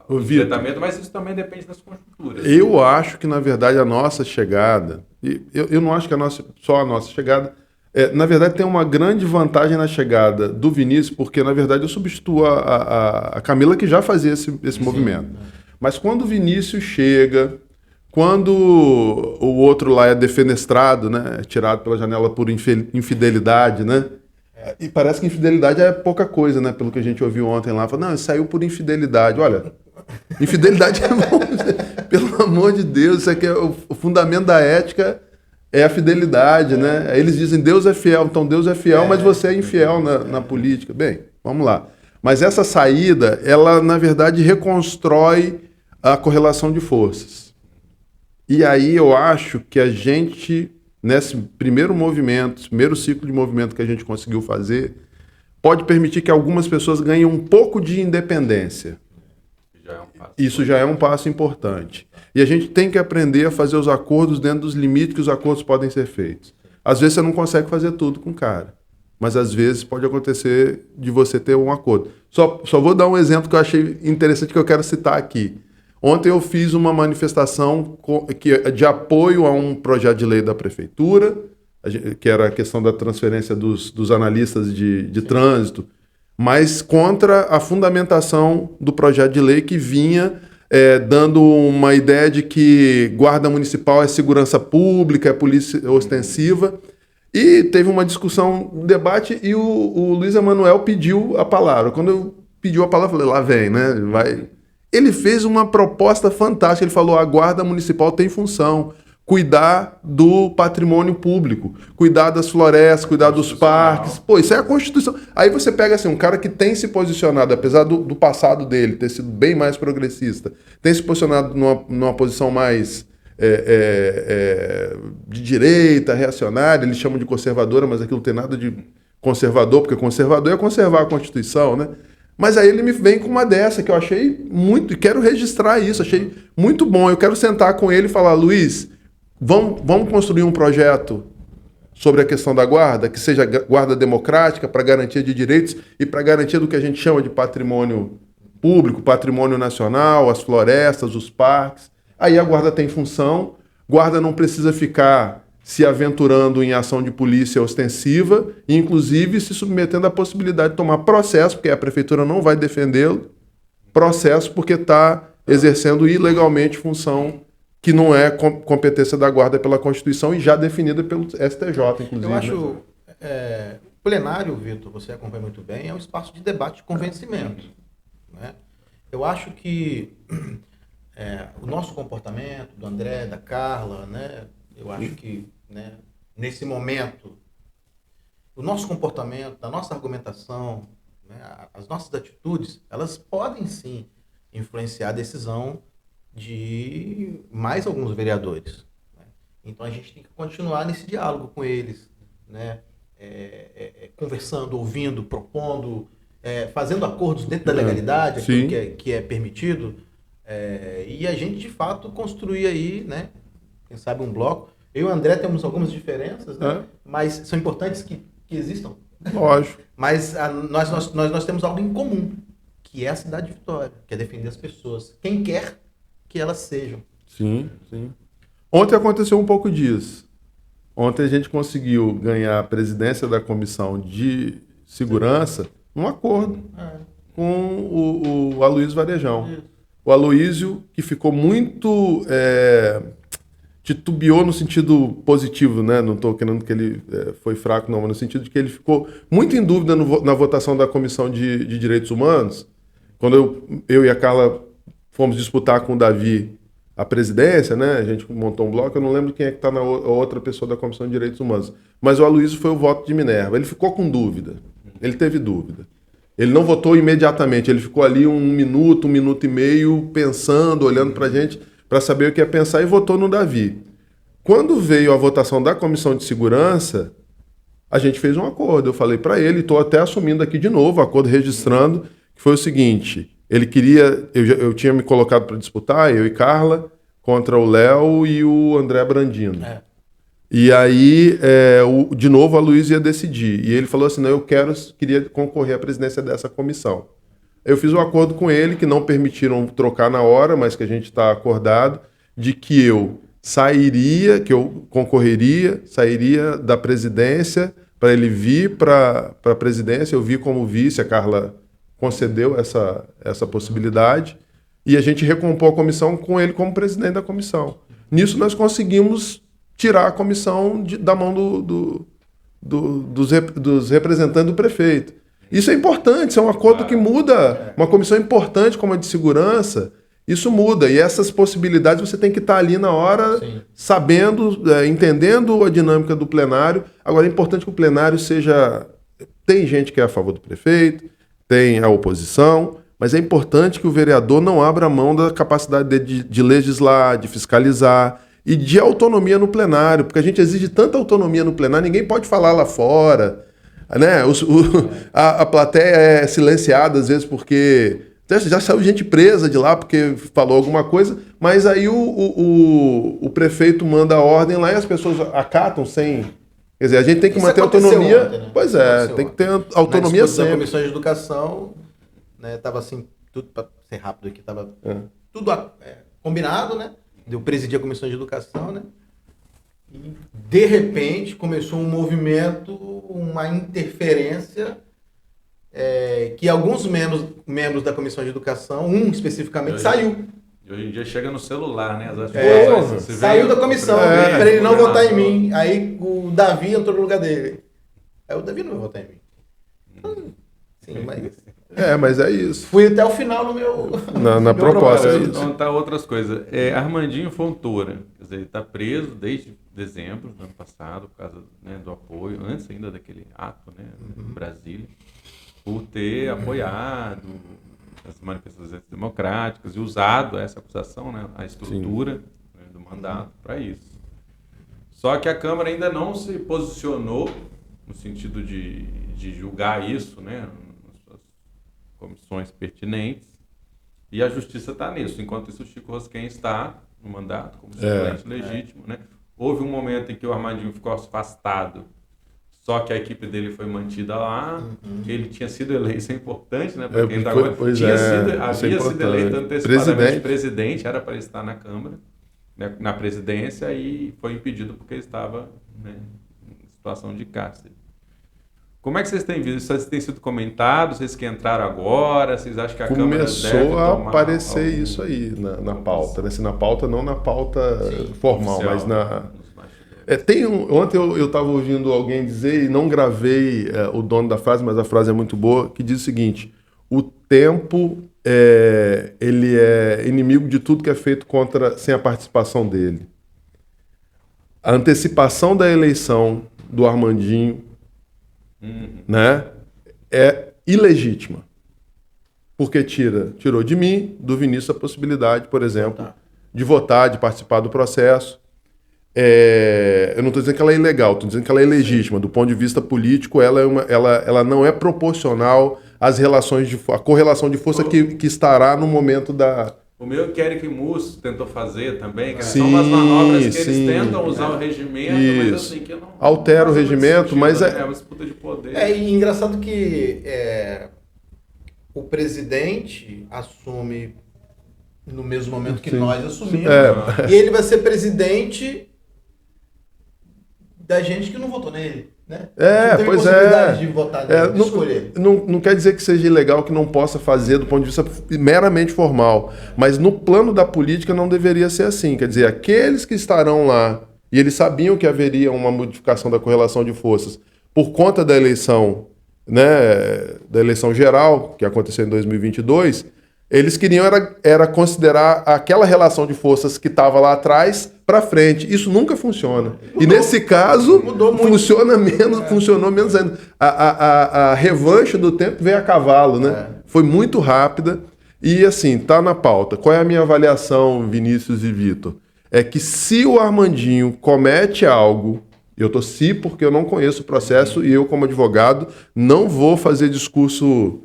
enfrentamento, mas isso também depende das conjunturas. Eu acho que, na verdade, a nossa chegada, eu não acho que só a nossa chegada, na verdade, tem uma grande vantagem na chegada do Vinícius, porque, na verdade, eu substituo a Camila, que já fazia esse movimento. Mas quando o Vinícius chega Quando o outro lá é defenestrado, né? Tirado pela janela por infidelidade, né? E parece que infidelidade é pouca coisa, né? Pelo que a gente ouviu ontem lá. Falou, não, ele saiu por infidelidade. Olha, infidelidade é bom. Pelo amor de Deus, isso aqui é o fundamento da ética, é a fidelidade, né? Eles dizem Deus é fiel, então Deus é fiel, mas você é infiel na política. Bem, vamos lá. Mas essa saída, ela na verdade reconstrói a correlação de forças. E aí eu acho que a gente, nesse primeiro movimento, primeiro ciclo de movimento que a gente conseguiu fazer, pode permitir que algumas pessoas ganhem um pouco de independência. Isso já é um passo importante. E a gente tem que aprender a fazer os acordos dentro dos limites que os acordos podem ser feitos. Às vezes você não consegue fazer tudo com o cara, mas às vezes pode acontecer de você ter um acordo. Só vou dar um exemplo que eu achei interessante que eu quero citar aqui. Ontem eu fiz uma manifestação de apoio a um projeto de lei da prefeitura, que era a questão da transferência dos analistas de trânsito, mas contra a fundamentação do projeto de lei que vinha dando uma ideia de que guarda municipal é segurança pública, é polícia ostensiva. E teve uma discussão, um debate, e o Luiz Emanuel pediu a palavra. Quando eu pediu a palavra, eu falei, lá vem, né? Vai... Ele fez uma proposta fantástica. Ele falou: a Guarda Municipal tem função cuidar do patrimônio público, cuidar das florestas, cuidar dos parques. Pô, isso é a Constituição. Aí você pega assim, um cara que tem se posicionado, apesar do passado dele ter sido bem mais progressista, tem se posicionado numa posição mais de direita, reacionária, eles chamam de conservadora, mas aquilo não tem nada de conservador, porque conservador é conservar a Constituição, né? Mas aí ele me vem com uma dessa, que eu achei muito, e quero registrar isso, achei muito bom. Eu quero sentar com ele e falar: Luiz, vamos construir um projeto sobre a questão da guarda, que seja guarda democrática, para garantia de direitos e para garantia do que a gente chama de patrimônio público, patrimônio nacional, as florestas, os parques. Aí a guarda tem função, guarda não precisa ficar se aventurando em ação de polícia ostensiva, e inclusive se submetendo à possibilidade de tomar processo, porque a prefeitura não vai defendê-lo, processo porque está exercendo ilegalmente função que não é competência da guarda pela Constituição e já definida pelo STJ, inclusive. Eu acho, o plenário, Vitor, você acompanha muito bem, é um espaço de debate e convencimento, né? Eu acho que o nosso comportamento, do André, da Carla, né? Eu acho que, né, nesse momento, o nosso comportamento, a nossa argumentação, né, as nossas atitudes, elas podem sim influenciar a decisão de mais alguns vereadores, né? Então a gente tem que continuar nesse diálogo com eles, né? Conversando, ouvindo, propondo, fazendo acordos dentro da legalidade, aquilo que é permitido, e a gente de fato construir aí, né, quem sabe um bloco. Eu e o André temos algumas diferenças, né? Mas são importantes que existam. Lógico. Mas nós temos algo em comum, que é a cidade de Vitória, que é defender as pessoas, quem quer que elas sejam. Sim, sim. Ontem aconteceu um pouco disso. Ontem a gente conseguiu ganhar a presidência da Comissão de Segurança num acordo com o Aloysio Varejão. O Aloysio, que ficou muito... titubeou no sentido positivo, né? Não estou querendo que ele foi fraco, não, mas no sentido de que ele ficou muito em dúvida na votação da Comissão de Direitos Humanos. Quando eu e a Carla fomos disputar com o Davi a presidência, né? A gente montou um bloco, eu não lembro quem é que está na outra pessoa da Comissão de Direitos Humanos. Mas o Aloysio foi o voto de Minerva. Ele ficou com dúvida. Ele teve dúvida. Ele não votou imediatamente, ele ficou ali um minuto e meio, pensando, olhando para a gente, para saber o que ia pensar, e votou no Davi. Quando veio a votação da Comissão de Segurança, a gente fez um acordo. Eu falei para ele, estou até assumindo aqui de novo, acordo registrando, que foi o seguinte: ele queria, eu tinha me colocado para disputar, eu e Carla, contra o Léo e o André Brandino. E aí, de novo, a Luísa ia decidir. E ele falou assim: não, eu queria concorrer à presidência dessa comissão. Eu fiz um acordo com ele, que não permitiram trocar na hora, mas que a gente está acordado, de que eu sairia, que eu concorreria, sairia da presidência para ele vir para a presidência. Eu vi como vice, a Carla concedeu essa possibilidade, e a gente recompôs a comissão com ele como presidente da comissão. Nisso nós conseguimos tirar a comissão da mão dos representantes do prefeito. Isso é importante, isso é um acordo que muda. Uma comissão importante como a de segurança, isso muda. E essas possibilidades você tem que estar ali na hora, sabendo, entendendo a dinâmica do plenário. Agora é importante que o plenário seja... Tem gente que é a favor do prefeito, tem a oposição, mas é importante que o vereador não abra mão da capacidade de legislar, de fiscalizar e de autonomia no plenário, porque a gente exige tanta autonomia no plenário, ninguém pode falar lá fora, né? A plateia é silenciada às vezes porque já saiu gente presa de lá porque falou alguma coisa, mas aí o prefeito manda a ordem lá e as pessoas acatam sem... Quer dizer, a gente tem que manter autonomia. Ontem, né? Pois é, tem que ter autonomia sempre. Na comissão de educação, né, tava assim, tudo para ser rápido aqui, tava tudo combinado, né? Eu presidi a comissão de educação, né? E de repente começou um movimento, uma interferência que alguns membros da comissão de educação, um especificamente, saiu. E hoje em dia chega no celular, né? Saiu da comissão para ele não votar em mim. Aí o Davi entrou no lugar dele. Aí o Davi não vai votar em mim. Sim, mas... mas é isso. Fui até o final no meu... Na proposta, é isso. Então tá outras coisas. Armandinho Fontoura, quer dizer, ele está preso desde dezembro do ano passado, por causa, né, do apoio, antes ainda daquele ato, né, em Brasília, por ter apoiado as manifestações democráticas e usado essa acusação, né, a estrutura, né, do mandato para isso. Só que a Câmara ainda não se posicionou no sentido de julgar isso, né, nas suas comissões pertinentes, e a Justiça está nisso. Enquanto isso, o Chico Rosquen está no mandato como suplente legítimo, né? Houve um momento em que o Armandinho ficou afastado, só que a equipe dele foi mantida lá, que ele tinha sido eleito, isso é importante, né? Para quem está agora, havia sido eleito antecipadamente presidente, era para estar na Câmara, né, na presidência, e foi impedido porque estava, né, em situação de cárcere. Como é que vocês têm visto? Isso tem sido comentado? Vocês que entraram agora? Vocês acham que a Câmara deve tomar... Começou a aparecer isso aí na pauta, né? Na pauta, não na pauta formal, oficial, mas na... Ontem eu estava ouvindo alguém dizer, e não gravei o dono da frase, mas a frase é muito boa, que diz o seguinte: o tempo ele é inimigo de tudo que é feito sem a participação dele. A antecipação da eleição do Armandinho, né, é ilegítima. Porque tirou de mim, do Vinícius, a possibilidade, por exemplo, de votar, de participar do processo. Eu não estou dizendo que ela é ilegal, estou dizendo que ela é ilegítima. Do ponto de vista político, ela não é proporcional às relações à correlação de força que estará no momento da... O meu que Eric Musso tentou fazer também, que são umas manobras que eles tentam usar o regimento, mas assim, que não... Altera o regimento, sentido, mas é uma disputa de poder. E engraçado que o presidente assume no mesmo momento que nós assumimos, e ele vai ser presidente da gente que não votou nele, né? Pois é. De votar nele, de escolher. Não quer dizer que seja ilegal, que não possa fazer do ponto de vista meramente formal, mas no plano da política não deveria ser assim. Quer dizer, aqueles que estarão lá, e eles sabiam que haveria uma modificação da correlação de forças por conta da eleição, né, da eleição geral, que aconteceu em 2022, eles queriam era considerar aquela relação de forças que estava lá atrás para frente. Isso nunca funciona. E nesse caso, funcionou menos ainda. A revanche do tempo veio a cavalo, né? Foi muito rápida. E assim, tá na pauta. Qual é a minha avaliação, Vinícius e Vitor? É que se o Armandinho comete algo, eu tô porque eu não conheço o processo e eu, como advogado, não vou fazer discurso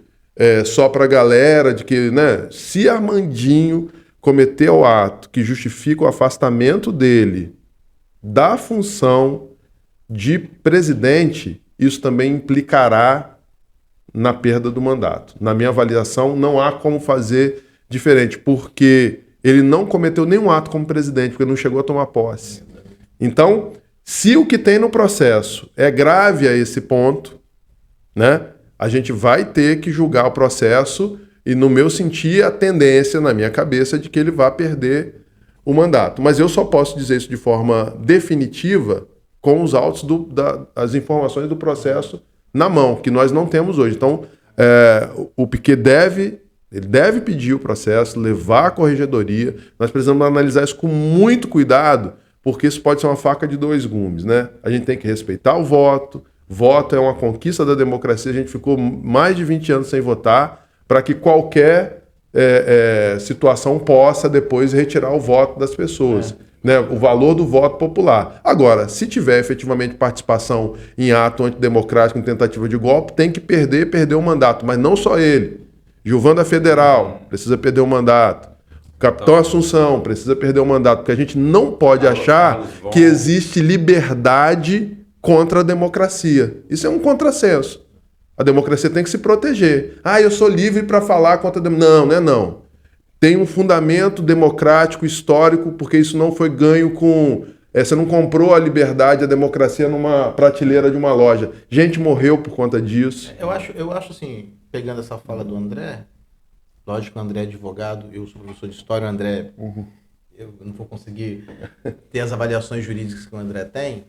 só para a galera de que, né, se Armandinho cometeu o ato que justifica o afastamento dele da função de presidente, isso também implicará na perda do mandato. Na minha avaliação, não há como fazer diferente, porque ele não cometeu nenhum ato como presidente, porque não chegou a tomar posse. Então, se o que tem no processo é grave a esse ponto, né, a gente vai ter que julgar o processo e, no meu sentir, a tendência na minha cabeça é de que ele vai perder o mandato. Mas eu só posso dizer isso de forma definitiva com os autos as informações do processo na mão, que nós não temos hoje. Então, o Piquet deve pedir o processo, levar à corregedoria. Nós precisamos analisar isso com muito cuidado, porque isso pode ser uma faca de dois gumes, né? A gente tem que respeitar o voto. Voto é uma conquista da democracia. A gente ficou mais de 20 anos sem votar para que qualquer situação possa depois retirar o voto das pessoas. Né, o valor do voto popular. Agora, se tiver efetivamente participação em ato antidemocrático, em tentativa de golpe, tem que perder o mandato, mas não só ele. Gilvan da Federal precisa perder o mandato. O Capitão Assunção precisa perder o mandato, porque a gente não pode achar que existe liberdade contra a democracia. Isso é um contrassenso. A democracia tem que se proteger. Eu sou livre para falar contra a democracia. Não, não é não. Tem um fundamento democrático, histórico, porque isso não foi ganho com... você não comprou a liberdade, a democracia numa prateleira de uma loja. Gente morreu por conta disso. Eu acho assim, pegando essa fala do André, lógico que o André é advogado, eu sou professor de história, o André... Eu não vou conseguir ter as avaliações jurídicas que o André tem,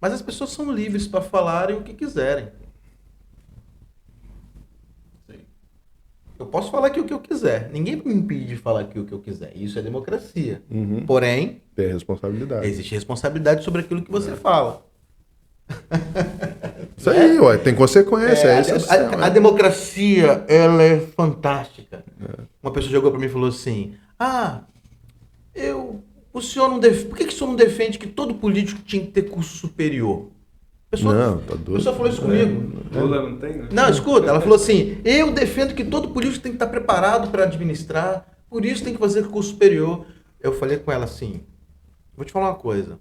mas as pessoas são livres para falarem o que quiserem. Eu posso falar aqui o que eu quiser. Ninguém me impede de falar aqui o que eu quiser. Isso é democracia. Porém, tem responsabilidade. Existe responsabilidade sobre aquilo que você fala. Isso aí, tem consequência. A democracia, ela é fantástica. Uma pessoa jogou para mim e falou assim: o senhor não por que o senhor não defende que todo político tinha que ter curso superior? A pessoa falou isso comigo. Lula não tem, né? Não, escuta, ela falou assim: eu defendo que todo político tem que estar preparado para administrar, por isso tem que fazer curso superior. Eu falei com ela assim: vou te falar uma coisa.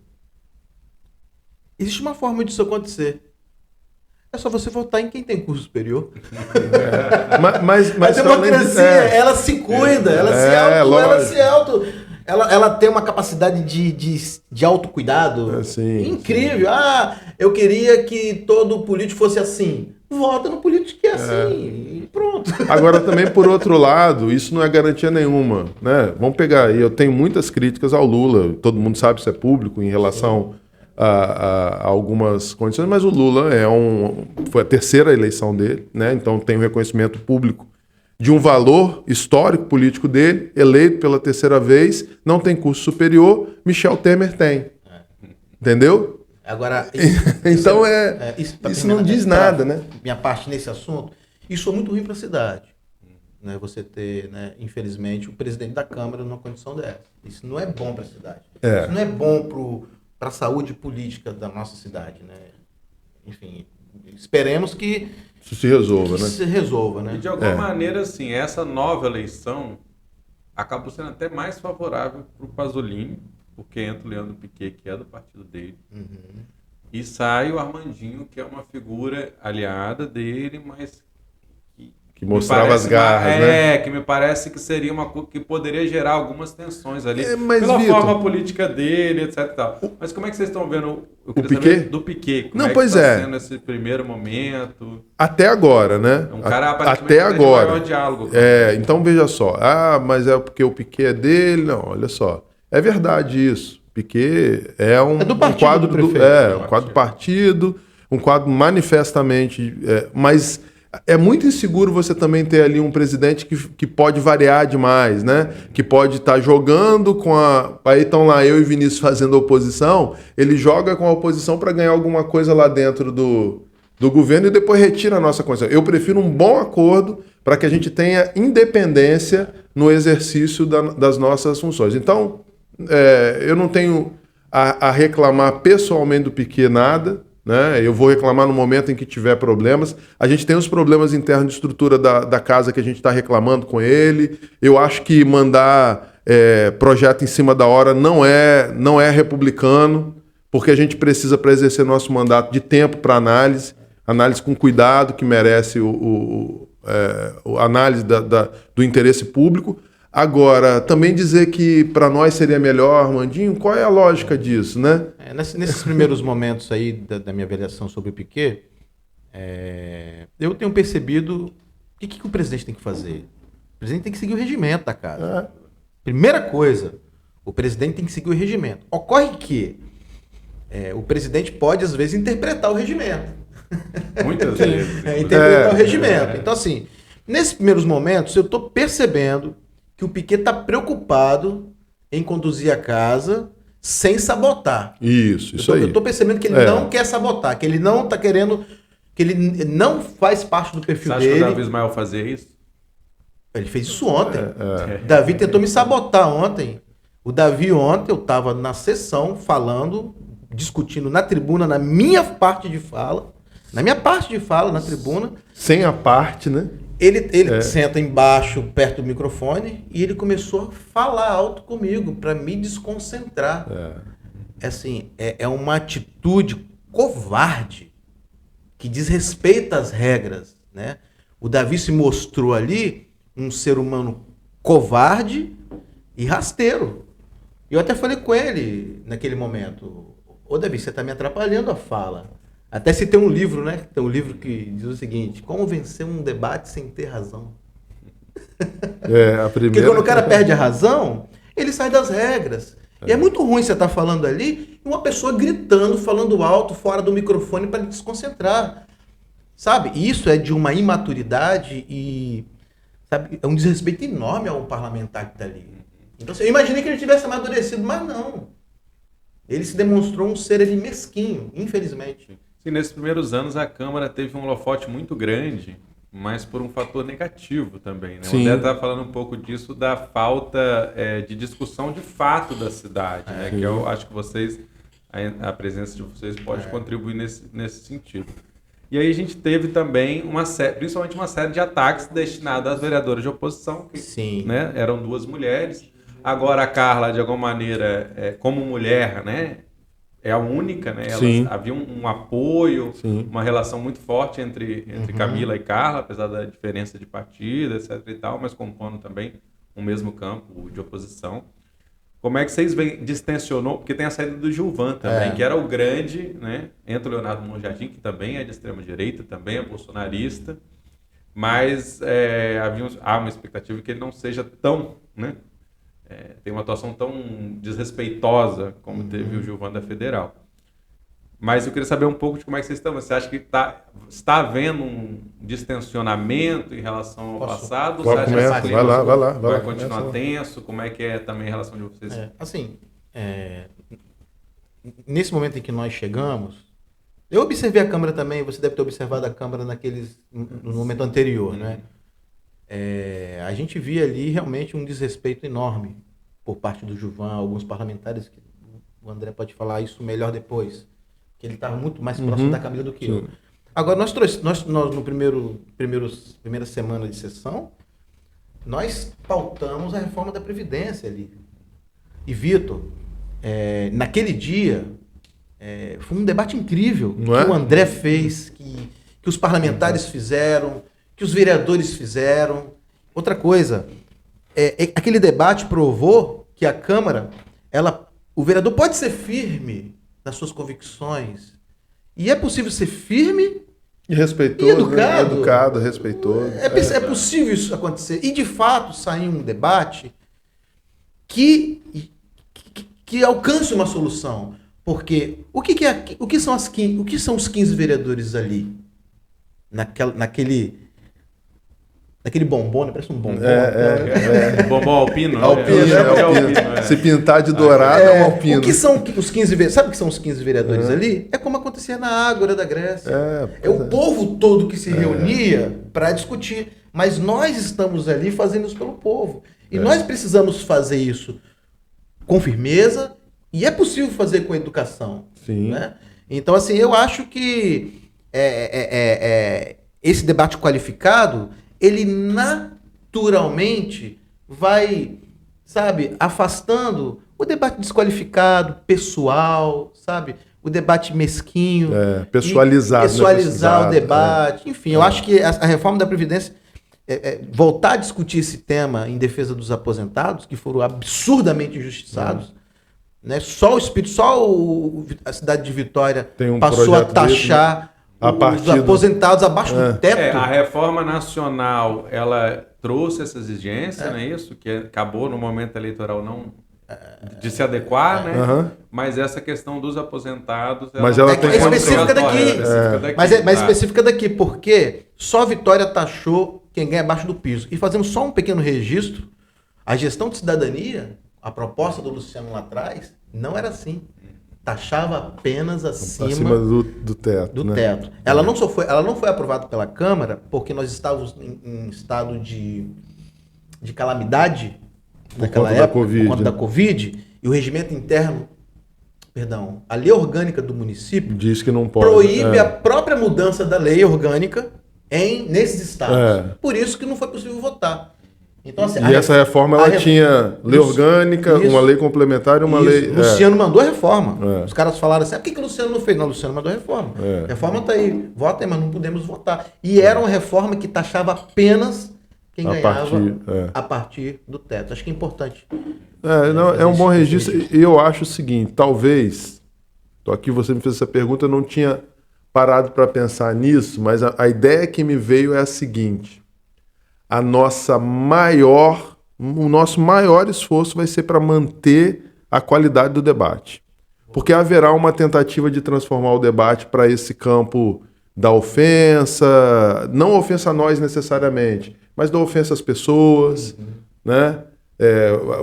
Existe uma forma disso acontecer. É só você votar em quem tem curso superior. Mas a democracia, ela se cuida, ela tem uma capacidade de autocuidado incrível. Eu queria que todo político fosse assim. Vota no político que é assim e pronto. Agora também, por outro lado, isso não é garantia nenhuma, né? Vamos pegar aí, eu tenho muitas críticas ao Lula, todo mundo sabe, isso é público em relação a algumas condições, mas o Lula foi a terceira eleição dele, né? Então tem um reconhecimento público de um valor histórico político dele, eleito pela terceira vez, não tem curso superior, Michel Temer tem. Entendeu? Agora, então isso não diz nada, né? Minha parte nesse assunto, isso é muito ruim para a cidade. Né? Você ter, né, infelizmente, o presidente da Câmara numa condição dessa. Isso não é bom para a cidade. Isso não é bom para a saúde política da nossa cidade. Né? Enfim, esperemos que isso se resolva, né? Se resolva, né? E de alguma maneira, assim, essa nova eleição acabou sendo até mais favorável para o Pasolini, porque entra o Leandro Piquet, que é do partido dele, e sai o Armandinho, que é uma figura aliada dele, mas que mostrava as garras, né? Que me parece que seria uma coisa que poderia gerar algumas tensões ali, pela forma política dele, etc. E tal. Mas como é que vocês estão vendo o Piquet? Do Piquet? Como que está sendo esse primeiro momento? Até agora, né? É um cara até agora. De maior diálogo. Então veja só. Mas é porque o Piquet é dele? Não, olha só. É verdade isso. Piquet é um quadro do prefeito, um quadro do partido, um quadro manifestamente... mas é muito inseguro você também ter ali um presidente que pode variar demais, né? Que pode estar jogando com a... Aí estão lá eu e Vinícius fazendo oposição, ele joga com a oposição para ganhar alguma coisa lá dentro do governo e depois retira a nossa condição. Eu prefiro um bom acordo para que a gente tenha independência no exercício das nossas funções. Então, eu não tenho a reclamar pessoalmente do Piquet nada, né? Eu vou reclamar no momento em que tiver problemas. A gente tem os problemas internos de estrutura da casa que a gente está reclamando com ele. Eu acho que mandar projeto em cima da hora não é republicano, porque a gente precisa, para exercer nosso mandato, de tempo para análise com cuidado, que merece a análise do interesse público. Agora, também dizer que para nós seria melhor, Armandinho, qual é a lógica disso, né? Nesses primeiros momentos aí da minha avaliação sobre o Piquet, eu tenho percebido o que o presidente tem que fazer. O presidente tem que seguir o regimento da casa. Primeira coisa, O presidente tem que seguir o regimento. Ocorre que o presidente pode, às vezes, interpretar o regimento. Muitas vezes. Interpretar o regimento. Então, assim, nesses primeiros momentos, eu estou percebendo que o Piquet está preocupado em conduzir a casa sem sabotar. Isso aí. Eu estou percebendo que ele não quer sabotar, que ele não está querendo, que ele não faz parte do perfil Você dele. acha que o Davi Ismael fazia isso? Ele fez isso ontem. Davi tentou me sabotar ontem. O Davi ontem, eu estava na sessão falando, discutindo na tribuna, na minha parte de fala, na tribuna. Sem a parte, né? Ele senta embaixo, perto do microfone, e ele começou a falar alto comigo, para me desconcentrar. Assim, é uma atitude covarde, que desrespeita as regras, né? O Davi se mostrou ali um ser humano covarde e rasteiro. Eu até falei com ele naquele momento: ô Davi, você está me atrapalhando a fala. Até se tem um livro, né? Tem um livro que diz o seguinte: como vencer um debate sem ter razão. A primeira... Porque quando o cara perde a razão, ele sai das regras. E é muito ruim você estar falando ali e uma pessoa gritando, falando alto, fora do microfone para desconcentrar. Sabe? E isso é de uma imaturidade e, sabe, é um desrespeito enorme ao parlamentar que está ali. Então, eu imaginei que ele tivesse amadurecido, mas não. Ele se demonstrou um ser ali mesquinho, infelizmente. Sim, nesses primeiros anos a Câmara teve um holofote muito grande, mas por um fator negativo também, né? Sim. O André estava falando um pouco disso, da falta de discussão de fato da cidade, né? Que eu acho que vocês, a presença de vocês pode contribuir nesse sentido. E aí a gente teve também principalmente uma série de ataques destinados às vereadoras de oposição, que Sim. Né, eram duas mulheres. Agora a Carla, de alguma maneira, como mulher, né, é a única, né? Havia um apoio, uma relação muito forte entre Camila e Carla, apesar da diferença de partido, etc e tal, mas compondo também o mesmo campo de oposição. Como é que vocês veem, distensionou, porque tem a saída do Gilvan também, que era o grande, né? Entra o Leonardo Monjardim, que também é de extrema-direita, também é bolsonarista, mas há uma expectativa que ele não seja tão, né? Tem uma atuação tão desrespeitosa como teve o Gilvan da Federal. Mas eu queria saber um pouco de como é que vocês estão. Você acha que está havendo um distensionamento em relação ao passado? Você acha que vai lá. Vai continuar tenso? Como é que é também a relação de vocês? Nesse momento em que nós chegamos, eu observei a Câmara também, você deve ter observado a Câmara no momento anterior, né? A gente via ali realmente um desrespeito enorme por parte do Gilvan, alguns parlamentares, que o André pode falar isso melhor depois, que ele estava muito mais próximo da Camila do que eu. Agora, nós no primeira semana de sessão, nós pautamos a reforma da Previdência ali. E, Vitor, naquele dia, foi um debate incrível que o André fez, que os parlamentares fizeram, que os vereadores fizeram. Outra coisa, aquele debate provou que a Câmara, o vereador pode ser firme nas suas convicções, e é possível ser firme e respeitoso, e educado, respeitoso. É possível isso acontecer. E, de fato, saiu um debate que alcance uma solução. Porque o que são os 15 vereadores ali? Naquele bombom, né? Parece um bombom. Bombom alpino. Alpino. Se pintar de dourado é um alpino. O que são os 15 vereadores? Sabe o que são os 15 vereadores ali? É como acontecia na Ágora da Grécia. É o povo todo que se reunia para discutir. Mas nós estamos ali fazendo isso pelo povo. E nós precisamos fazer isso com firmeza, e é possível fazer com educação. Sim. Né? Então, assim, eu acho que esse debate qualificado, ele naturalmente vai, sabe, afastando o debate desqualificado, pessoal, sabe, o debate mesquinho. Pessoalizar o debate. Enfim, eu acho que a reforma da Previdência, voltar a discutir esse tema em defesa dos aposentados, que foram absurdamente injustiçados, né? Só a cidade de Vitória passou a taxar os aposentados abaixo do teto. A reforma nacional, ela trouxe essa exigência, não é isso? Que acabou no momento eleitoral não de se adequar, né? Aham. Mas essa questão dos aposentados... Mas ela tem específica daqui. Mas é tá? específica daqui, porque só a Vitória taxou quem ganha abaixo do piso. E fazendo só um pequeno registro, a gestão de cidadania, a proposta do Luciano lá atrás, não era assim. Taxava apenas acima do teto. do né? teto. Ela não foi aprovada pela Câmara porque nós estávamos em estado de calamidade naquela conta da época, Covid, por conta né? da Covid, e o regimento interno, a lei orgânica do município Diz que não pode. proíbe a própria mudança da lei orgânica nesses estados. É. Por isso que não foi possível votar. Então, assim, E essa reforma, ela tinha lei orgânica, uma lei complementar e uma lei... Luciano mandou a reforma. É. Os caras falaram assim, por que o Luciano não fez? Não, o Luciano mandou a reforma. É. A reforma está aí, vota aí, mas não podemos votar. E era uma reforma que taxava apenas quem ganhava a partir do teto. Acho que é importante. É um bom registro. E eu acho o seguinte, talvez, aqui você me fez essa pergunta, eu não tinha parado para pensar nisso, mas a ideia que me veio é a seguinte: o nosso maior esforço vai ser para manter a qualidade do debate. Porque haverá uma tentativa de transformar o debate para esse campo da ofensa, não ofensa a nós necessariamente, mas da ofensa às pessoas, né?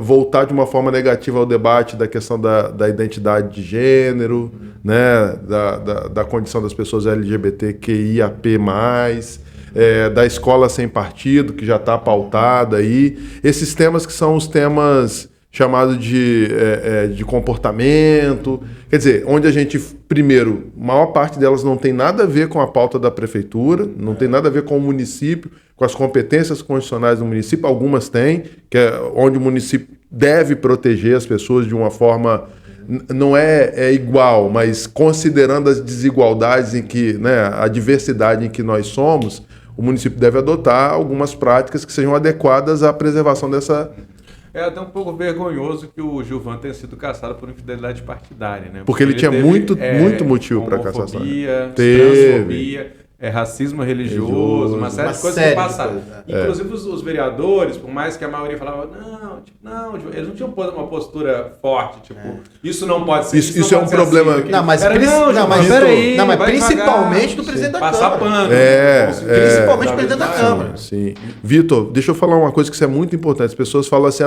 Voltar de uma forma negativa ao debate da questão da identidade de gênero, né? da condição das pessoas LGBTQIAP+, da escola sem partido, que já está pautada aí. Esses temas que são os temas chamados de comportamento. Quer dizer, onde a gente, primeiro, a maior parte delas não tem nada a ver com a pauta da prefeitura, não tem nada a ver com o município, com as competências constitucionais do município. Algumas têm, que é onde o município deve proteger as pessoas de uma forma... Não é igual, mas considerando as desigualdades em que, né, a diversidade em que nós somos, o município deve adotar algumas práticas que sejam adequadas à preservação dessa... É até um pouco vergonhoso que o Gilvan tenha sido caçado por infidelidade partidária, né? Porque ele tinha muito motivo para cassação. Transfobia, racismo religioso, uma série de coisas que passaram. Inclusive os vereadores, por mais que a maioria falava, não, eles não tinham uma postura forte, tipo, isso não pode ser. Isso é um problema. Assim, mas principalmente do presidente da Câmara. Passar pano. Principalmente do presidente da Câmara. Sim. Vitor, deixa eu falar uma coisa que isso é muito importante. As pessoas falam assim,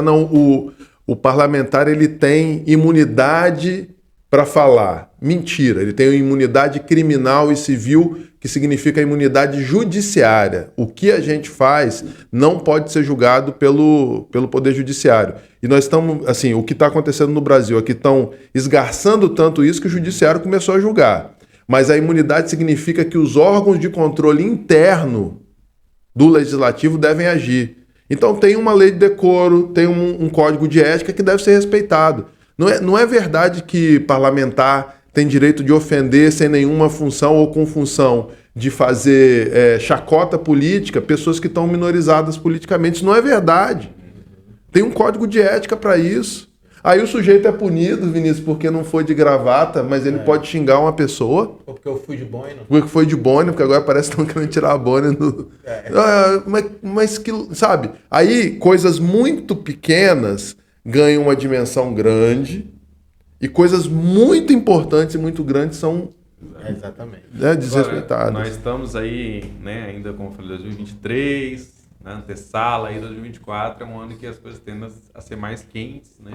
o parlamentar ele tem imunidade para falar. Mentira, ele tem imunidade criminal e civil, que significa imunidade judiciária. O que a gente faz não pode ser julgado pelo Poder Judiciário. E nós estamos, assim, o que está acontecendo no Brasil, aqui estão esgarçando tanto isso que o Judiciário começou a julgar. Mas a imunidade significa que os órgãos de controle interno do Legislativo devem agir. Então tem uma lei de decoro, tem um código de ética que deve ser respeitado. Não é verdade que parlamentar tem direito de ofender sem nenhuma função ou com função de fazer chacota política pessoas que estão minorizadas politicamente. Isso não é verdade. Tem um código de ética para isso. Aí o sujeito é punido, Vinícius, porque não foi de gravata, mas ele pode xingar uma pessoa. Ou porque eu fui de boina. Porque foi de boina, porque agora parece que estão querendo tirar a boina. Mas que, sabe? Aí coisas muito pequenas ganham uma dimensão grande e coisas muito importantes e muito grandes são desrespeitadas. Agora, nós estamos aí, né, ainda como eu falei, 2023, na antessala aí 2024, é um ano que as coisas tendem a ser mais quentes, né?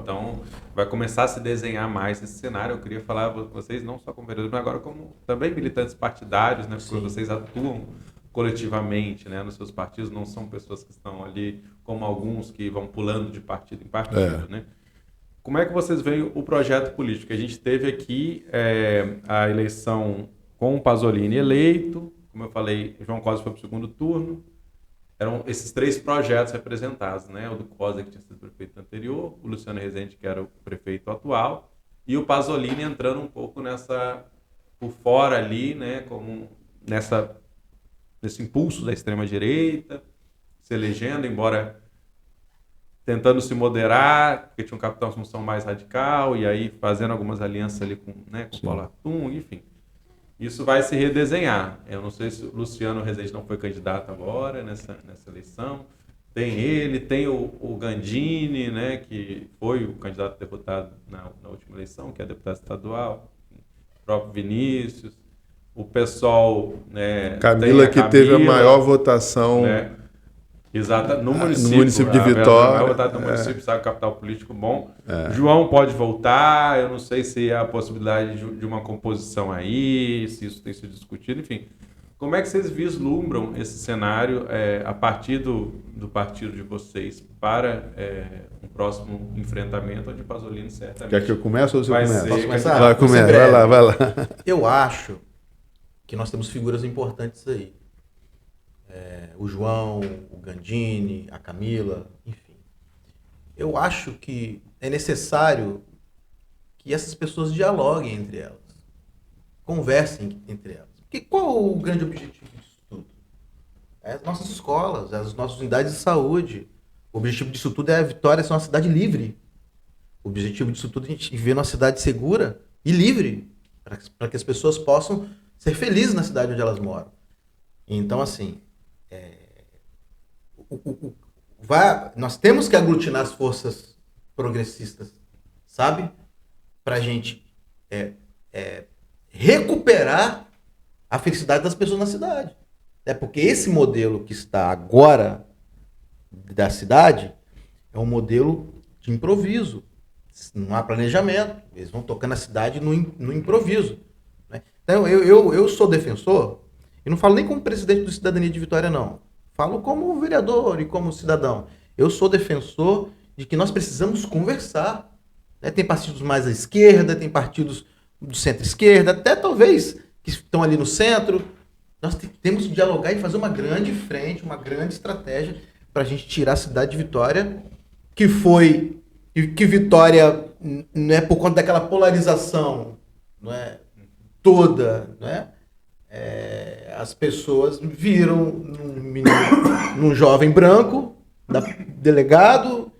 Então vai começar a se desenhar mais esse cenário. Eu queria falar com vocês, não só como vereadores, mas agora como também militantes partidários, né? Porque vocês atuam coletivamente, né, nos seus partidos, não são pessoas que estão ali como alguns que vão pulando de partido em partido, né? Como é que vocês veem o projeto político? A gente teve aqui a eleição com o Pasolini eleito, como eu falei, João Costa foi para o segundo turno, eram esses três projetos representados, né? O do Costa, que tinha sido prefeito anterior, o Luciano Rezende, que era o prefeito atual, e o Pasolini entrando um pouco por fora ali, né, como nesse impulso da extrema-direita, se elegendo, embora tentando se moderar, porque tinha um capitão Assunção mais radical, e aí fazendo algumas alianças ali com o Paulo Artung, enfim. Isso vai se redesenhar. Eu não sei se o Luciano Rezende não foi candidato agora nessa eleição. tem ele, tem o Gandini, né, que foi o candidato a deputado na última eleição, que é deputado estadual, o próprio Vinícius, o pessoal... Né, Camila, que teve a maior votação... Né, exato, no município de Vitória. Vai votar no município, sabe, capital político bom. João pode voltar, eu não sei se há a possibilidade de uma composição aí, se isso tem sido discutido, enfim. Como é que vocês vislumbram esse cenário a partir do partido de vocês para um próximo enfrentamento onde Pasolini certamente... Quer que eu comece ou você começa? Posso começar? Vai, começa. Vai lá. Eu acho que nós temos figuras importantes aí. O João, o Gandini, a Camila, enfim. Eu acho que é necessário que essas pessoas dialoguem entre elas, conversem entre elas. Porque qual o grande objetivo disso tudo? É as nossas escolas, as nossas unidades de saúde. O objetivo disso tudo é a vitória ser uma cidade livre. O objetivo disso tudo é a gente viver numa cidade segura e livre, para que as pessoas possam ser felizes na cidade onde elas moram. Então, assim, nós temos que aglutinar as forças progressistas, sabe? Para a gente recuperar a felicidade das pessoas na cidade. Porque esse modelo que está agora da cidade é um modelo de improviso. Não há planejamento. Eles vão tocando a cidade no improviso. Né? Então, eu sou defensor, e não falo nem como presidente do Cidadania de Vitória, não. Falo como vereador e como cidadão. Eu sou defensor de que nós precisamos conversar. Né? Tem partidos mais à esquerda, tem partidos do centro-esquerda, até talvez que estão ali no centro. Nós temos que dialogar e fazer uma grande frente, uma grande estratégia para a gente tirar a cidade de Vitória, que Vitória, não é por conta daquela polarização, não é, toda, né? As pessoas viram num jovem branco, delegado,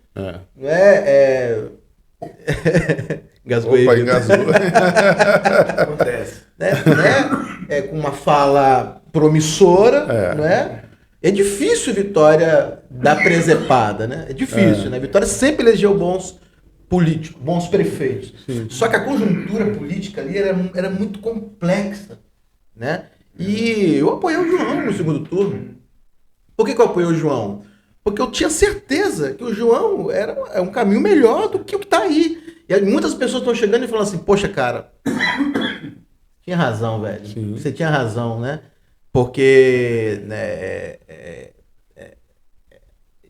engasgou. Opa, engasgou. Acontece. Com uma fala promissora, né? É difícil Vitória dar presepada, né? É difícil, né? Vitória sempre elegeu bons políticos, bons prefeitos. Sim. Só que a conjuntura política ali era muito complexa, né? E eu apoiei o João no segundo turno. Por que eu apoiei o João? Porque eu tinha certeza que o João é um caminho melhor do que o que está aí. E muitas pessoas estão chegando e falando assim, poxa, cara, tinha razão, velho. Sim. Você tinha razão, né? Porque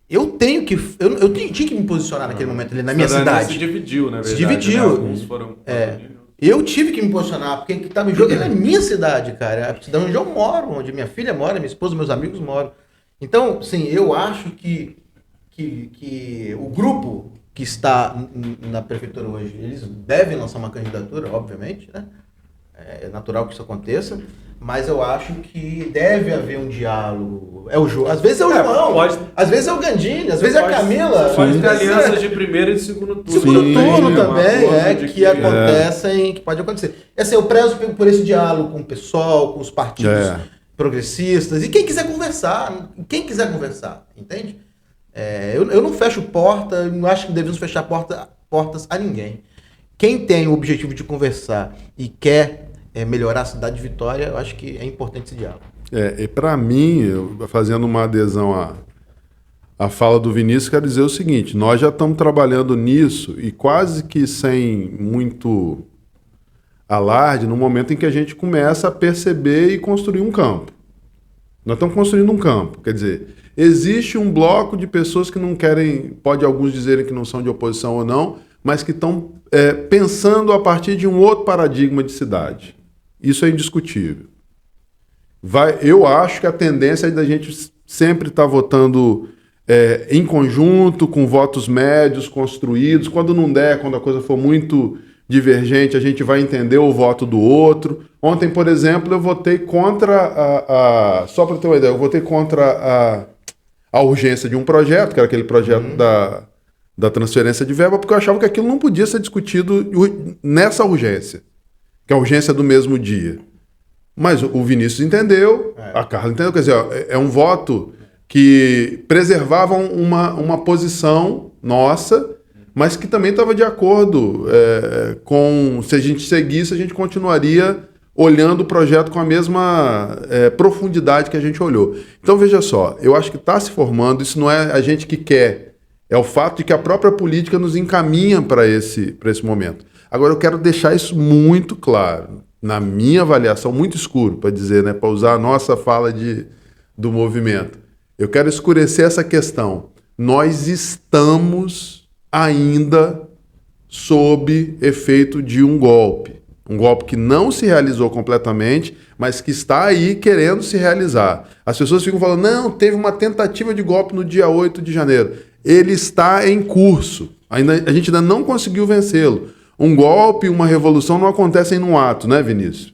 eu tinha que me posicionar naquele momento ali, na minha cidade. Se dividiu, na verdade. Se dividiu. Né? Alguns foram... Eu tive que me posicionar, porque o que estava em jogo era a minha cidade, cara. A cidade onde eu moro, onde minha filha mora, minha esposa, meus amigos moram. Então, sim, eu acho que o grupo que está na prefeitura hoje, eles devem lançar uma candidatura, obviamente, né? É natural que isso aconteça, mas eu acho que deve haver um diálogo. Às vezes é o João, às vezes é o Gandini, às vezes é a Camila. Pode ter alianças de primeiro e segundo turno. Segundo turno também, que acontecem, que pode acontecer. Assim, eu prezo por esse diálogo com o PSOL, com os partidos progressistas, e quem quiser conversar, entende? Eu não fecho porta, não acho que devemos fechar portas a ninguém. Quem tem o objetivo de conversar e quer melhorar a cidade de Vitória, eu acho que é importante esse diálogo. E para mim, fazendo uma adesão à fala do Vinícius, quero dizer o seguinte, nós já estamos trabalhando nisso e quase que sem muito alarde, no momento em que a gente começa a perceber e construir um campo. Nós estamos construindo um campo, quer dizer, existe um bloco de pessoas que não querem, pode alguns dizerem que não são de oposição ou não, mas que estão pensando a partir de um outro paradigma de cidade. Isso é indiscutível. Eu acho que a tendência é da gente sempre estar votando em conjunto, com votos médios, construídos. Quando não der, quando a coisa for muito divergente, a gente vai entender o voto do outro. Ontem, por exemplo, eu votei contra só para ter uma ideia, eu votei contra a urgência de um projeto, que era aquele projeto da transferência de verba, porque eu achava que aquilo não podia ser discutido nessa urgência, que é a urgência do mesmo dia. Mas o Vinícius entendeu, a Carla entendeu, quer dizer, é um voto que preservavam uma posição nossa, mas que também estava de acordo com, se a gente seguisse, a gente continuaria olhando o projeto com a mesma profundidade que a gente olhou. Então, veja só, eu acho que está se formando, isso não é a gente que quer, é o fato de que a própria política nos encaminha para esse momento. Agora, eu quero deixar isso muito claro, na minha avaliação, muito escuro, para dizer, né, para usar a nossa fala do movimento. Eu quero escurecer essa questão. Nós estamos ainda sob efeito de um golpe. Um golpe que não se realizou completamente, mas que está aí querendo se realizar. As pessoas ficam falando, não, teve uma tentativa de golpe no dia 8 de janeiro. Ele está em curso. A gente ainda não conseguiu vencê-lo. Um golpe, uma revolução não acontecem num ato, né, Vinícius?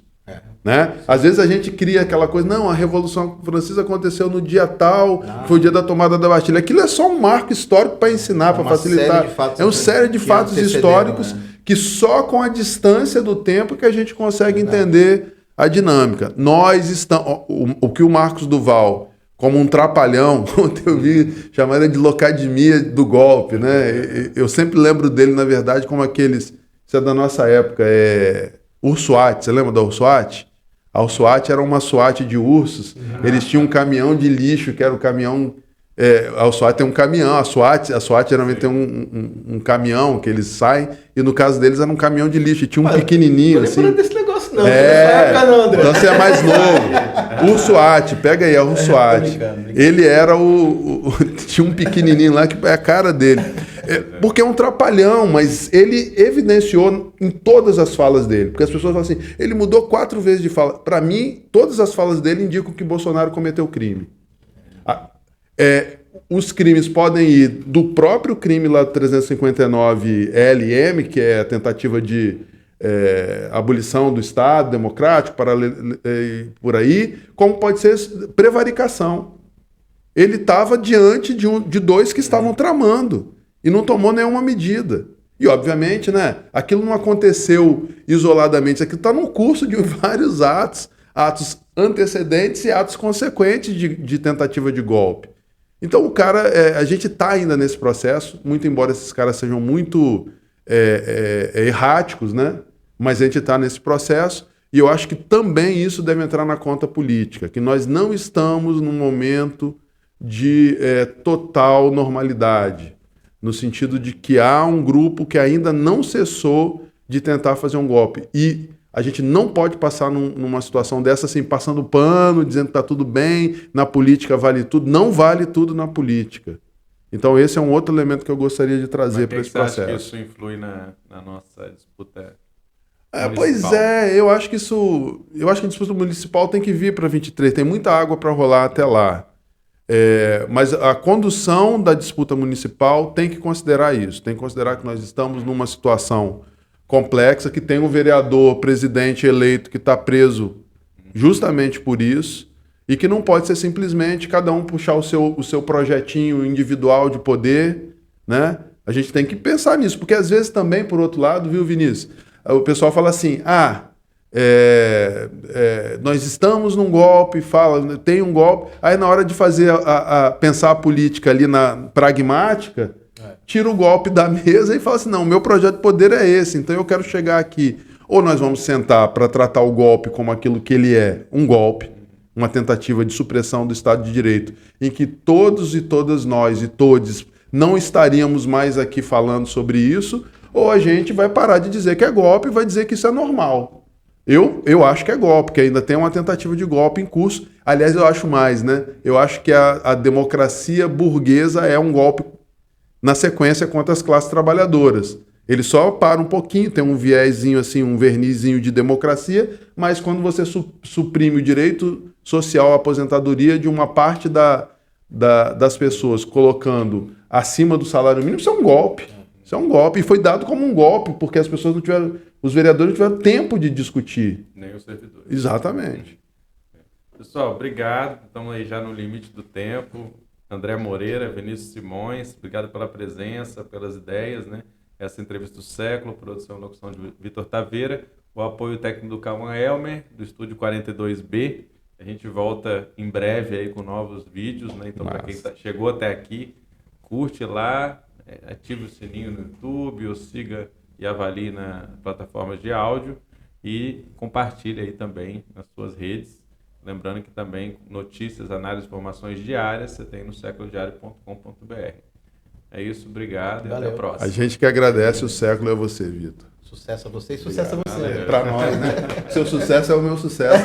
Né? Às vezes a gente cria aquela coisa, não, a Revolução Francesa aconteceu no dia tal, foi o dia da tomada da Bastilha. Aquilo é só um marco histórico para ensinar, para facilitar. É uma série de fatos históricos, né? Que só com a distância do tempo que a gente consegue entender a dinâmica. Nós estamos... O que o Marcos Duval, como um trapalhão, ontem eu vi, chamaram de locademia do golpe, né? Eu sempre lembro dele, na verdade, como aqueles... Isso é da nossa época, Ursuat, você lembra da Ursuat? A Ursuat era uma SWAT de ursos, eles tinham um caminhão de lixo, que era o caminhão... a Ursuat tem um caminhão, a SWAT geralmente tem um caminhão que eles saem, e no caso deles era um caminhão de lixo, e tinha um pequenininho assim. Não desse negócio não, não, André. Então você é mais novo. Ursuat, pega aí, a Ursuat. Ele era tinha um pequenininho lá que é a cara dele. Porque é um trapalhão, mas ele evidenciou em todas as falas dele. Porque as pessoas falam assim, ele mudou 4 vezes de fala. Para mim, todas as falas dele indicam que Bolsonaro cometeu crime. Os crimes podem ir do próprio crime lá do 359 LM, que é a tentativa de abolição do Estado democrático, por aí, como pode ser prevaricação. Ele estava diante de 2 que estavam tramando e não tomou nenhuma medida. E, obviamente, né, aquilo não aconteceu isoladamente, aquilo está no curso de vários atos antecedentes e atos consequentes de tentativa de golpe. Então, o cara, a gente está ainda nesse processo, muito embora esses caras sejam muito erráticos, né? Mas a gente está nesse processo e eu acho que também isso deve entrar na conta política, que nós não estamos num momento de total normalidade, no sentido de que há um grupo que ainda não cessou de tentar fazer um golpe. E a gente não pode passar numa situação dessa assim, passando pano, dizendo que está tudo bem, na política vale tudo. Não vale tudo na política. Então esse é um outro elemento que eu gostaria de trazer para esse processo. Você acha que isso influi na nossa disputa municipal? Pois é, eu acho que a disputa municipal tem que vir para 23, tem muita água para rolar até lá. Mas a condução da disputa municipal tem que considerar isso, tem que considerar que nós estamos numa situação complexa, que tem um vereador, presidente eleito que está preso justamente por isso, e que não pode ser simplesmente cada um puxar o seu projetinho individual de poder, né? A gente tem que pensar nisso, porque às vezes também, por outro lado, viu, Vinícius? O pessoal fala assim, nós estamos num golpe, tem um golpe, aí na hora de fazer pensar a política ali na pragmática, tira o golpe da mesa e fala assim, não, o meu projeto de poder é esse, então eu quero chegar aqui. Ou nós vamos sentar para tratar o golpe como aquilo que ele é, um golpe, uma tentativa de supressão do Estado de Direito, em que todos e todas nós e todos não estaríamos mais aqui falando sobre isso, ou a gente vai parar de dizer que é golpe e vai dizer que isso é normal. Eu acho que é golpe, que ainda tem uma tentativa de golpe em curso. Aliás, eu acho mais, né? Eu acho que a democracia burguesa é um golpe na sequência contra as classes trabalhadoras. Ele só para um pouquinho, tem um viezinho assim, um vernizinho de democracia, mas quando você suprime o direito social à aposentadoria de uma parte das pessoas, colocando acima do salário mínimo, isso é um golpe. Isso é um golpe, e foi dado como um golpe, porque as pessoas não tiveram, os vereadores não tiveram tempo de discutir. Nem os servidores. Exatamente. Pessoal, obrigado. Estamos aí já no limite do tempo. André Moreira, Vinícius Simões, obrigado pela presença, pelas ideias, né? Essa entrevista do século, produção e locução de Vitor Taveira, o apoio técnico do Cauã Elmer, do Estúdio 42B, A gente volta em breve aí com novos vídeos, né? Então, para quem chegou até aqui, curte lá, ative o sininho no YouTube, ou siga e avalie na plataforma de áudio e compartilhe aí também nas suas redes. Lembrando que também notícias, análises, informações diárias você tem no séculodiario.com.br. É isso, obrigado. Valeu. E até a próxima. A gente que agradece, o século é você, Vitor. Sucesso a você e sucesso a você. Para nós, né? Seu sucesso é o meu sucesso.